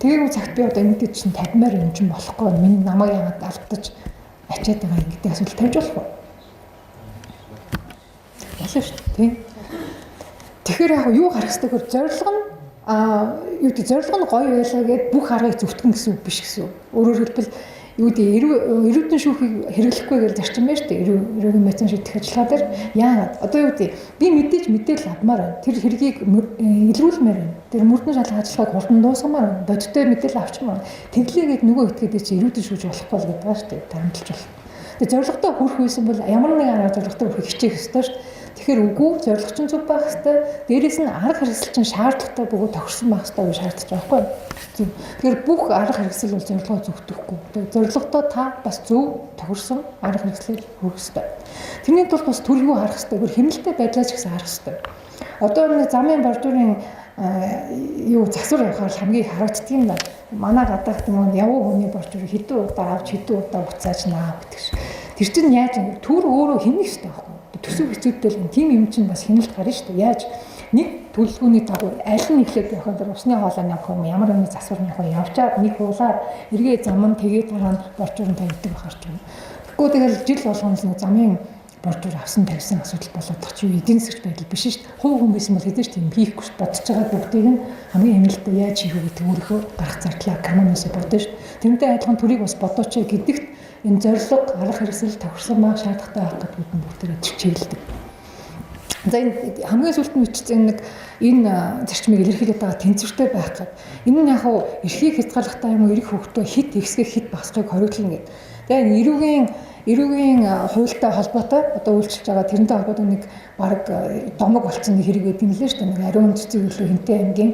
Тэгээд цагт би одоо ингэдэг чинь 50-аар юм чинь болохгүй. Миний намайг яагаад алдаж ачаад байгаа юм гэдэг асуулт тавьж болох уу? Ялаа шүү дээ тийм. Тэгэхээр яг юу гарах ёстой гэхээр зорилго нь юу гэдэг зорилго нь гоё байлаа гэд бүх аргыг зөвтгөн гэсэн үг биш гэсэн. Өөрөөр хэлбэл юу гэдэг эрүүдэн шүүхийг хэрэглэхгүй гэж зарчим байна шүү дээ. Эрүүгийн мэдсэн шийдэх ажиллагаа дээр яагаад одоо юу гэдэг би мэдээлэл авмаар байна. Тэр хэргийг илрүүлмээр байна. Тэр мөрдөн шалгах ажиллагааг хурдан дуусгамаар байна. Бодиттой мэдээлэл авчмаар. Тэглээгээд нөгөө этгээд чи эрүүдэн шүүж болохгүй л гэдэг байгаа шүү дээ. Таамаглаж болох. Тэгээ зорилготой хүрэх байсан бол ямар нэгэн арга зорилготой хүрэх хичээх ёстой шүү дээ. Тэгэхээр үгүй зорилго чинь зөв байх ёстой. Дээрээс нь арга хэрэгсэл чинь шаардлагатай бөгөөд тохирсон байх ёстой гэж шаардаж байгаа байхгүй юу? Тэгэхээр бүх арга хэрэгсэл бол зорилгоо зөвтөхгүй. Тэгээ зорилготой та бас зөв тохирсон арга хэрэгслийг хүргэх ёстой. Тэрний тулд бас төрөлгөө харах ёстой. Гэр хэмнэлттэй байдлаач гэсэн харах ёстой. Одоо нэг замын бордурын засвар явахаар хамгийн харагддаг юм да. Манай гадаах юм явуу хүний бордур хэдэн удаа авч хэдэн удаа буцааж наа гэдэг ш. Тэр чинь яаж төр өөрөө хэмнэх ёстой байхгүй. Төсөв хэцүүдтэй л тийм юм чинь бас хяналт гарна шүү дээ. Яаж нэг төлөвлөгөөний дагуу аль нь эхлээд явах вэ? Усны хоолой явах юм, ямар нэгэн засвар явах юм, явчаад нэг хуулаар эргээ зам нь тэгээд дараа нь борчуурн тавьдаг байхаар ч юм. Тэгэхгүй тэгэл жил болгоно л замын борчуур авсан тавьсан асуудал болоод ч юу эдийн засгч байдал биш шүү дээ. Хувь хүн байсан бол хэдэж тийм хийхгүй бодож байгаа бүгдийг нь хамгийн хэмнэлттэй яаж хийх вэ гэдэг өөрийнхөө гарах зардлаа каноноос бодож шүү. Тэрнтэй адилхан төрийг бас бодооч гэдэгт энэ зорилго арга хэрэгсэл тохирсон маа шаардлагатай байх гэдэг нь бүгдээрээ чиглэлдэг. За энэ хамгийн сүүлд нь бичсэн нэг энэ зарчмыг илэрхийлээд байгаа тэнцвэртэй байх гэдэг. Энэ нь яг хав эрхийг хязгаарлахтай юм уу эрх хөвгтөө хит ихсгэх хит багсахыг хориглоно гэдэг. Тэгээ эрүүгийн хуультай холбоотой одоо үйлчилж байгаа тэрнтэй холбоотой нэг баг домог болцсон нэг хэрэг гэдэг юм лээ шүү дээ. Нэг ариун цэцэг өглөө хинтэй аймгийн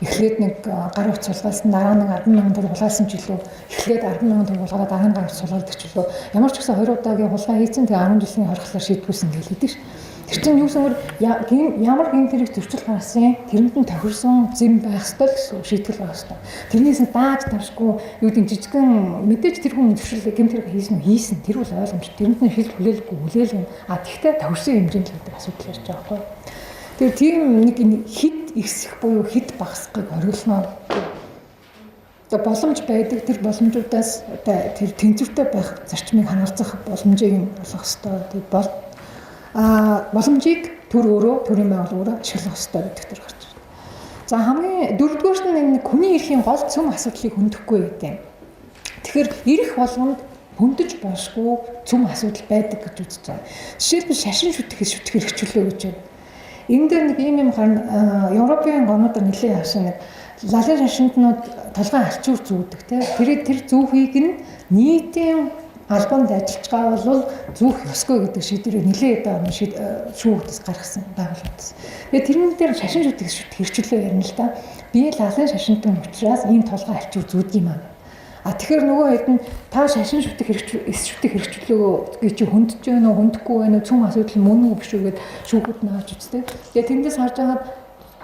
эхлээд нэг гар утас сулгаалсан дараа нь 10,000 төгрөг хулгайлсан ч илүү эхлээд 10,000 төгрөг хулгайлаад дараа нь гар утас сулгаалдаг ч илүү ямар ч гэсэн 2 удаагийн хулгай хийсэн тэгээ 10 жилийн хорхлоор шийдгүүлсэн гэж хэлдэг ш. Тэр чинь юу гэсээр ямар гин тэрийг зөрчил гаргасан тэрэнд нь тохирсон зэм байх ёстой гэсэн шийтгэл байх ёстой. Тэрнээс нь дааж тавшгүй юу гэдэг жижигхэн мэдээж тэр хүн зөрчил гин тэрийг хийсэн тэр бол ойлгомжтой. Тэрэнд нь хэл хүлээлгүй тэгтээ тохирсон хэмжээнд л гэдэг асуудал ярьж байгаа байхгүй. Тэгэхээр тийм нэг хит ихсэх буюу хит багасхыг хориглоно. одоо боломж байдаг тэр боломжуудаас одоо тэр тэнцвэртэй байх зарчмыг хангалтах боломжийг нь олох ёстой. Тэг бол боломжийг төр өөрөө төрийн байгууллагаараа ашиглах ёстой гэдэг төр гарч байна. За хамгийн дөрөвдүгээрт нь энэ хүний эрхийн гол цөм асуудлыг хөндөхгүй гэдэг юм. Тэгэхээр эрх болгонд хөндөж болшгүй цөм асуудал байдаг гэж үзэж байгаа. Жишээлбэл шашин шүтэх хэрэгчлөө гэж байна. Энэ дээр нэг юм гарна Европын гомдод нэлээд хашаа нэг лалын шашинтнууд толгой алчуур зүүдэг тийм. Тэр зүүхийг нь нийтийн албанд ажиллаж байгаа бол зүүх ёсгүй гэдэг шийдвэрийг нэлээд одоо шүүгдээс гаргасан байгууллагаас. Тэгээ тэрэн дээр шашин шүтэх хэрэгчлөө ярина л да. Би лалын шашинтан учраас ийм толгой алчуур зүүдэг юм аа. Тэгэхээр нөгөө хэд нь та шашин шүтэх хэрэгчлөө гэж хөндөж байна уу, хөндөхгүй байна уу, цөм асуудал мөн үү биш үү гэд шүүгүүд нь авч үзтээ. Тэгээ тэндээс харж байгаа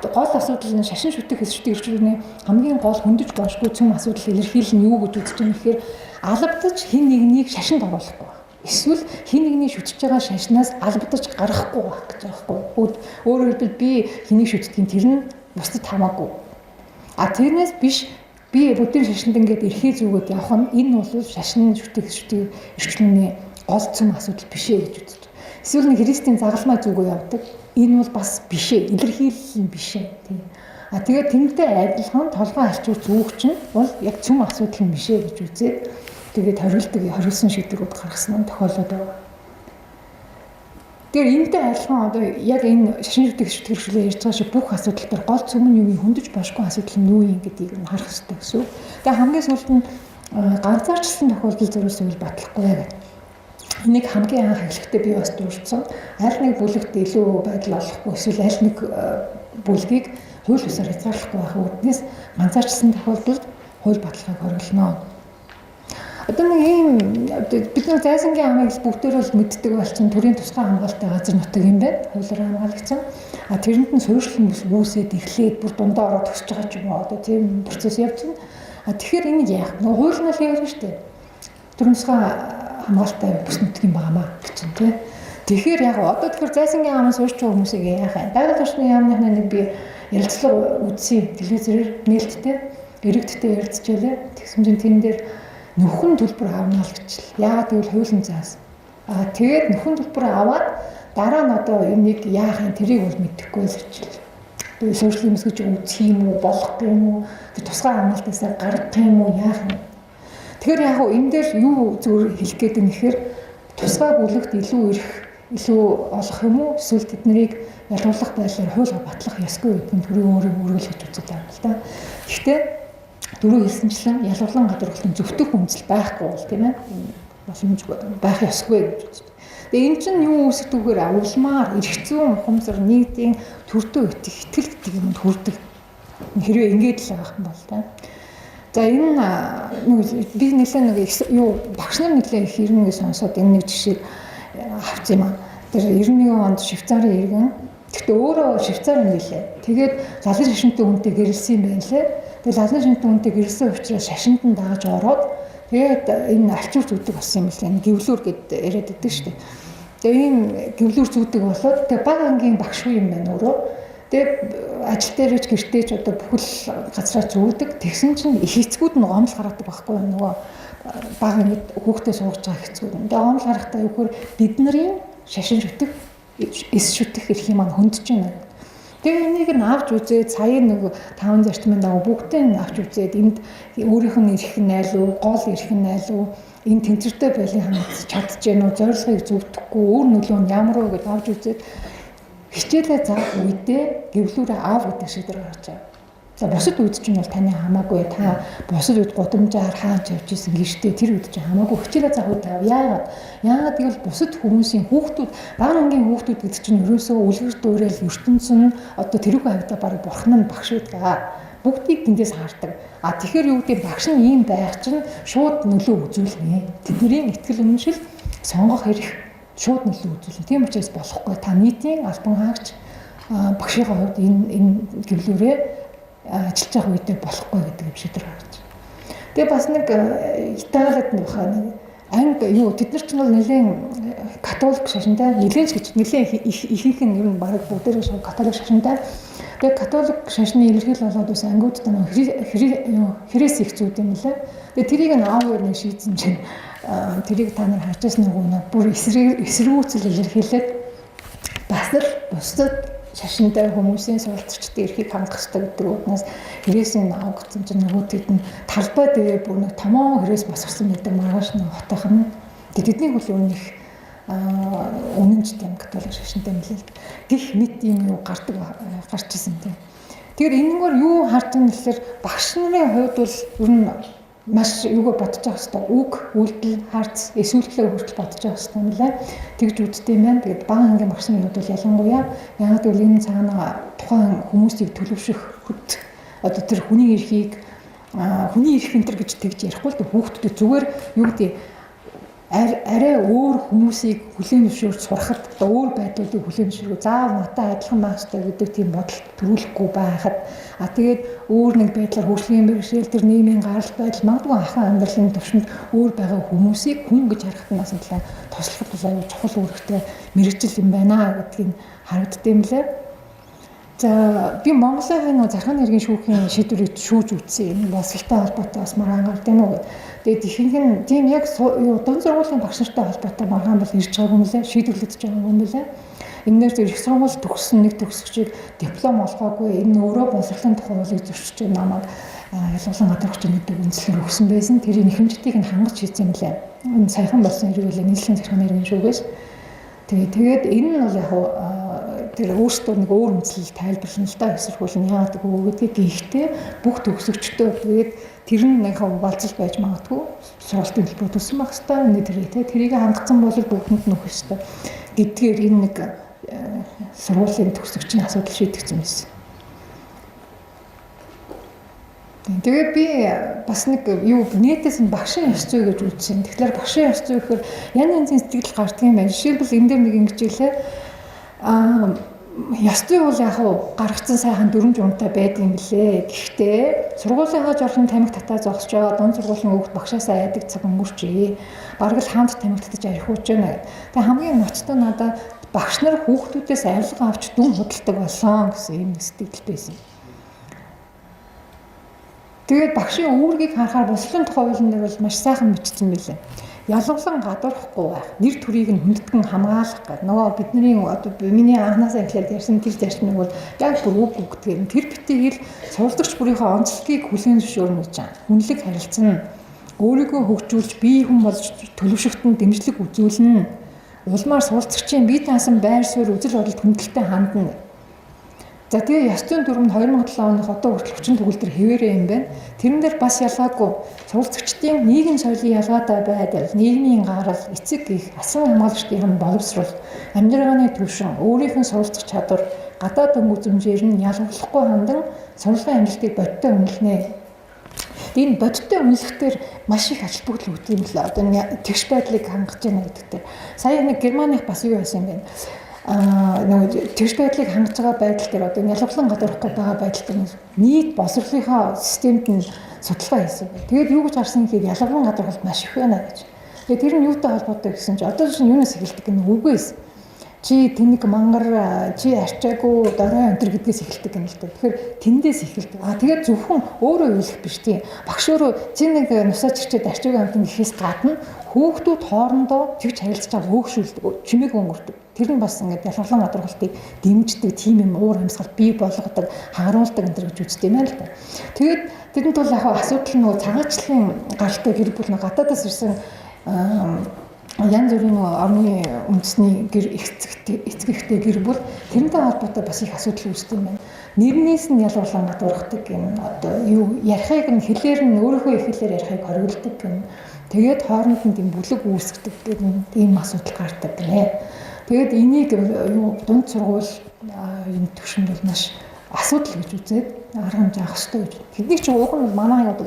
гол асуудал нь шашин шүтэх хэрэгчлөөний хамгийн гол хөндөж болшгүй цөм асуудал илэрхийлэл нь юу гэж үзэж байгаа нэхээр албадаж хин нэгнийг шашинд оруулахгүй. Эсвэл хин нэгний шүтэж байгаа шашнаас албадаж гарахгүй байх гэж байгаа байхгүй. Өөрөөр хэлбэл би хэнийг шүтдгийг тэр нь бусдад хамаагүй. Тэрнээс биш би бүдгийн шашинд ингээд эрхээ зүгөөд явах нь энэ бол шашин шүтэх эрхчлөөний гол цөм асуудал биш ээ гэж үзэж. Эсвэл нэг христийн загалмай зүгөө явдаг. Энэ бол бас биш ээ, илэрхийлэл нь биш ээ. Тэгээд тэмдэгтэй адилхан толгой алчуур зүүгч нь бол яг цөм асуудал нь биш ээ гэж үзээд тэгээд хориулсан шийдвэрүүд гаргасан нь тохиолдод байгаа. Тэгэхээр энэтэй адилхан одоо яг энэ шашин шүтэх хэрэгчлээ ярьж байгаа шиг бүх асуудал дээр гол цөм нь юу юм, хөндөж болшгүй асуудал нь юу юм гэдгийг нь харах хэрэгтэй гэсэн. Тэгээд хамгийн сүүлд нь ганцаарчлсан тохиолдол зөвлөсөөл батлахгүй гэдэг. Энийг хамгийн анх эхлэхдээ би бас дурдсан. Аль нэг бүлэгт илүү байдал олохгүй эсвэл аль нэг бүлгийг хууль ёсоор хязгаарлахгүй байх үүднээс ганцаарчлсан тохиолдолд хууль баталгааг хориглоно. Одоо нэг ийм бид нар зайсангийн амыг бүгдээр бол мэддэг болсон төрийн тусгай хамгаалалтын газар нутаг юм байна. Хуулиар хамгаалагчсан. Тэрэнд нь суурьшил үүсээд эхлээд бүр дундаа ороод төгсөж байгаа ч юм уу. Одоо тийм процесс явж байна. Тэгэхээр энийг яах вэ? Хууль нь л явж штэ. Төрийн тусгай хамгаалалттай бүс нутгийн багамаа гэж байна тийм. Тэгэхээр яг одоо тэгэхээр зайсангийн амаас суурьч байгаа хүмүүсийг яах вэ? Байгаль орчны яамныхны нэг би ярилцлага үзсэн телевизээр нээлттэй иргэдтэй ярилцчихлаа. Тэгсэн чинь тэн дээр нөхөн төлбөр авна л гэж. Яагаад гэвэл хуулийн заасан. Тэгээд нөхөн төлбөр аваад дараа нь одоо энийг яах юм тэрийг бол мэдэхгүй л гэж. Тэгээд суурьшил юмс гэж үзэх юм уу, болох юм уу? Тэр тусгай хамгаалтаасаа гаргах юм уу, яах юм? Тэгэхээр яг энэ дээр юу зөвөр хэлэх гээд юм нэхэр тусгай бүлэгт илүү олох юм уу? Эсвэл тэднийг ялгуулах байдлаар хууль батлах ёсгүй гэдэг нь төрийн өөрөөр гэж үзэж байгаа юм л да. Гэхдээ дөрөв хэлсэнчлэн ялгуулан гадуурхалтын зөвтгөх үндэслэл байхгүй бол тийм ээ. Боломж байх ёсгүй гэж үздэг. Тэгээ эн чинь юу үүсгэдэггээр улмаар эрх зүйн ухамсар нийтийн төртөө итгэл гэдэг юмд хүрдэг. Хэрвээ ингэж л байгаа юм бол тийм. За энэ би нэлээд юу багш нар нэлээд их ирнэ гэж сонсоод энэ нэг жишээ авсан юм аа. Тэр 91 онд Швейцарын иргэн гэхдээ өөрөө Швейцар нэлээ. Тэгээд лалын шашинтай хүнтэй гэрэлсэн юм байна лээ. Тэгээд лалын шашинтай хүнтэй гэрэлсэн учраас шашинд нь дааж ороод тэгээд энэ алчуур зүүдэг болсон юм лээ. Гэвлүүр гэд яриад байдаг шүү дээ. Тэгээд энэ гэвлүүр зүүдэг болоод тэгээд баг ангийн багш юм байна өөрөө. Тэгээд ажил дээрч гэртээч одоо бүхэл газраа зүүдэг. Тэгсэн чинь их эцгүүд нь гомдол гаргадаг байхгүй юу нөгөө баг ингээд хүүхдээ суугаж байгаа хэцүүд. Тэгээд гомдол гаргахтаа юу гэхээр бид нарын шашин шүтэх эс шүтэх эрх юм хөндөж байна. Тэгээд энийг нь авч үзээд саяын нэг 5 зарчмын дагуу бүгдийг нь авч үзээд энд өөрийнх нь эрх нь айл уу, гол эрх нь айл уу, энэ тэнцвэртэй байлын хангаж чадчихэв үү, зорилгыг зөвтөхгүй өөр нөлөө нь ямар вэ гэж авч үзээд хичээлээ заах үедээ гэвлүүрээ аав гэдэг шийдвэр гаргаж байгаа. За бусад үед чинь бол таны хамаагүй та бусад үед гудамжаар хааж явж исэн гэртээ тэр үед чинь хамаагүй хичээлээ заах үед яагаад гэвэл бусад хүмүүсийн хүүхдүүд бага ангийн хүүхдүүд гэдэг чинь ерөөсөө үлгэр дуурайл ертөнц нь одоо тэрүүхэн хавьда бараг бурхан нь багш байдаг. Бүгдийг тэндээс хардаг. Тэгэхээр юу гэдэг багш нь ийм байх чинь шууд нөлөө үзүүлнэ. Тэдний итгэл үнэмшил сонгох хэрэг шууд нөлөө үзүүлнэ. Тийм учраас болохгүй. Та нийтийн албан хаагч багшийн хувьд энэ гэвлүүрээ ажиллаж байгаа үедээ болохгүй гэдэг юм шийдвэр гаргаж. Тэгээ бас нэг Италид анги юу тэд нар ч бол нэлээд католик шашинтай нэлээд гэж нэлээд ихийнх нь ер нь бараг бүгдээрээ католик шашинтай. Тэгээ католик шашны илэрхийл болоод ус ангиудтай нэг хэрэгс их зүйд юм лээ. Тэгээ тэрийг аавар нэг шийдсэн чинь тэрийг та нар харж байсан нэг бүр эсэргүүцэл илэрхийлээд бас л бусдад шашинтай хүмүүсийн суралцагчдын эрхийг хангах хэрэгтэй гэдэг үгнээс хэрэгсийн авгацсан чинь нөгөөдд нь талбай дээр бүр нэг томоо хэрэгс босгосон гэдэг маргааш нэг хотойхон тэдний хөл үнэх үнэнч тийм католик шашинтай мэлээ. Гэх мэт юм юу гарч ирсэн тийм. Тэгэхээр энэгээр юу харж байгаа гэхээр багш нарын хувьд бол ер нь маш юугаар бодож байгаа хэвээр үг, үйлдэл, харц, эсвэлтлээ хүртэл бодож байгаа хэвээр юм лээ. Тэгж үздэг юм байна. Тэгээд бага ангийн багш нарын хувьд бол ялангуяа яагаад гэвэл энэ цаана тухайн хүмүүсийг төлөвшөх одоо тэр хүний эрхийг хүний эрх энтер гэж тэгж ярихгүй л хүүхдүүд зүгээр юу гэдэг арай өөр хүмүүсийг хүлээн зөвшөөрч сурахад одоо өөр байдлуудыг хүлээн зөвшөөрөх заав надад адилхан байх хэрэгтэй гэдэг тийм бодолд төрүүлэхгүй байхад тэгээд өөр нэг байдлаар хөгжлийн бэрхшээл тэр нийгмийн гаралт байдал магадгүй ахын амьдралын төвшөнд өөр байгаа хүмүүсийг хүн гэж харахад нь бас нэлээд туслахад бол аюул чухал үүрэгтэй мэрэгжил юм байна гэдгийг харагддаг юм лээ. За би Монголын нэг зархааны иргэн шүүхийн шийдвэрийг шүүж үзсэн. Энэ босголтой холбоотой бас маргаан гард юм уу. Тэгээд ихэнх нь тийм яг дунд сургуулийн багш нартай холбоотой маргаан бол ирж байгаа юм лээ. Шийдвэрлэгдэж байгаа юм лээ. Энээр зөв их сургууль төгссөн нэг төгсөгчийг диплом олгоогүй энэ өөрөө босголын тухай уулыг зөрчиж намайг ялгуулсан гадар хүчин гэдэг үндэслэлээр өгсөн байсан. Тэрийн нэхэмжтийг нь хангаж хийсэн юм лээ. Энэ саяхан болсон хэрэг үлээ нийслэлийн зархааны иргэн шүүгээс. Тэгээд энэ нь бол яг тэр өөрсдөө нэг өөр үндэслэл тайлбарлана л да эсэргүүл нь яагаад гэдгийг гэхдээ бүх төгсөгчдөө тэгээд тэр нь нэг болцол байж магадгүй сургалтын төлбөр төлсөн байх хэвээр тэрийг хангацсан бол бүгдэнд нөх хэвээр гэдгээр энэ нэг сургуулийн төгсөгчийн асуудал шийдэгдсэн байсан. Тэгээд би бас нэг юу нэтээс нь багшийн ёс зүй гэж үзсэн. Тэгэхээр багшийн ёс зүй гэхээр янз янзын сэтгэл гардаг юм байна. Жишээлбэл энэ дээр нэг ингэж хэлээ ёс зүй бол яг гаргацсан сайхан дүрм журмтай байдаг юм билээ. Гэхдээ сургуулийнхаа жолын тамхи татаа зогсож байгаа дунд сургуулийн хүүхд багшаасаа айдаг цаг өнгөрчээ. Бараг л хамт тамхи татаж архиуж байна. Тэгээ хамгийн ноцтой надад багш нар хүүхдүүдээс авилга авч дүн худалдаг болсон гэсэн юм сэтгэл байсан. Тэгээд багшийн үүргийг харахаар бослон тухай хуулийн дээр бол маш сайхан бичсэн байлээ. Ялгуулан гадуурхгүй байх, нэр төрийг нь хүндэтгэн хамгаалах гэдэг. Нөгөө бидний одоо миний анханасаа эхлээд ярьсан тэр зарчмыг бол яг бүр үг гэдгээр тэр битгий л суралцагч бүрийнхөө онцлогийг хүлээн зөвшөөрнө гэж байна. Хүнлэг харилцана, өөрийгөө хөгжүүлж бие хүн болж төлөвшөгтөнд дэмжлэг үзүүлнэ. Улмаар суралцагчийн бие даасан байр суурь үзэл бодолд хүндэлтэй хандна. За тэгээ ёс зүйн дүрмд 2007 оных одоо хүртэл хүчин төгөл төр хэвээрээ юм байна. Тэрэн дээр бас ялгаагүй суралцагчдын нийгэм соёлын ялгаатай байдал, нийгмийн гарал, эцэг их, асуун хамгаалагчдын боловсрол, амьдралын түвшин, өөрийнх нь суралцах чадвар, гадаад өнгө үзмжээр нь ялгарлахгүй хандан сурлагын амжилтыг бодиттой үнэлнэ. Энэ бодиттой үнэлэхээр маш их ач холбогдол үүдэх юм л одоо тэгш байдлыг хангаж байна гэдэгтэй. Сая нэг Германых бас юу байсан юм бэ? Нэг тэгш байдлыг хангаж байгаа байдал дээр одоо ялгарлан гадуурхгүй байгаа байдал дээр нийт боловсролынхаа системд нь судалгаа хийсэн байна. Тэгээд юу гэж харсан гэхээр ялгарлан гадуурхалт маш их байна гэж. Тэгээд тэр нь юутай холбоотой гэсэн чинь одоо чинь юунаас эхэлдэг гэнэ үгээс чи тэнэг мангар чи арчаагүй дорой өнтер гэдгээс эхэлдэг юм л да. Тэгэхээр тэндээс эхэлдэг. Тэгээд зөвхөн өөрөө үйлэх биш тийм. Багш өөрөө чи нэг нусаа чирчээд арчаагүй амтан гэхээс гадна хүүхдүүд хоорондоо тэгж харилцаж байгаа хөөгшүүлдэг, чимээг өнгөрдөг. Тэр нь бас ингээд ялгарлан гадуурхалтыг дэмждэг тийм юм уур амьсгал бий болгодог, хагаруулдаг энэ гэж үздэг юм байна л да. Тэгээд тэдэнд бол яг асуудал нь цагаачлалын гаралтай гэр бүл гадаадаас ирсэн янз бүрийн орны үндэсний эцэгтэй гэр бүл тэрнтэй холбоотой бас их асуудал үүсдэг юм байна. Нэрнээс нь ялгарлан гадуурхдаг юм одоо юу ярихыг нь хэлээр нь өөрийнхөө их хэлээр ярихыг хориглодог юм. Тэгээд хооронд нь тийм бүлэг үүсгдэг тийм асуудал гардаг гинэ. Тэгээд энийг дунд сургууль энэ төвшөнд бол маш асуудал гэж үзээд арга хэмжээ авах хэрэгтэй гэж. Тэдний чинь уг нь манай яг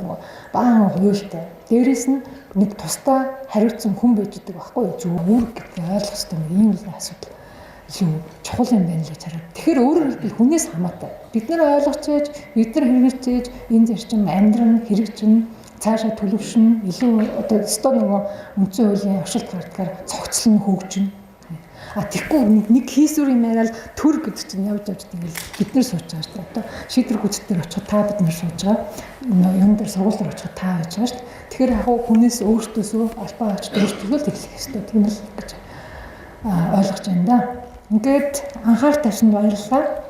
баан хуйлтай. Дээрээс нь нэг тусдаа хариуцсан хүн байж байгаа байхгүй юу? Зөв үүрэг гэдэг ойлгох хэрэгтэй юм ийм л асуудал. Илүү чухал юм байна л гэж хараад. Тэгэхээр өөрөөр хэлбэл хүнээс хамаатай. Бид нар ойлгож чийж, бид нар хэрэгжиж энэ зарчим амьдран хэрэгжин цаашаа төлөвшин илүү одоо өстой нөгөө үндсэн хуулийн оршилт гардгаар цогцлон хөгжин. Тэгэхгүй нэг хийсвэр юм яриад төр гэдэг чинь явж тэгэл бид нар сууж байгаа шүү дээ. Одоо шийдвэр гүйцэтгэл очиход та бид нар сууж байгаа. Юм дээр сургууль дээр очиход та байж байгаа шүү дээ. Тэгэхээр яг хүнээс өөртөөсөө албаа очиж өөртөө л хэлэх хэрэгтэй. Тийм л гэж ойлгож байна да. Ингээд анхаарал тавьсанд баярлалаа.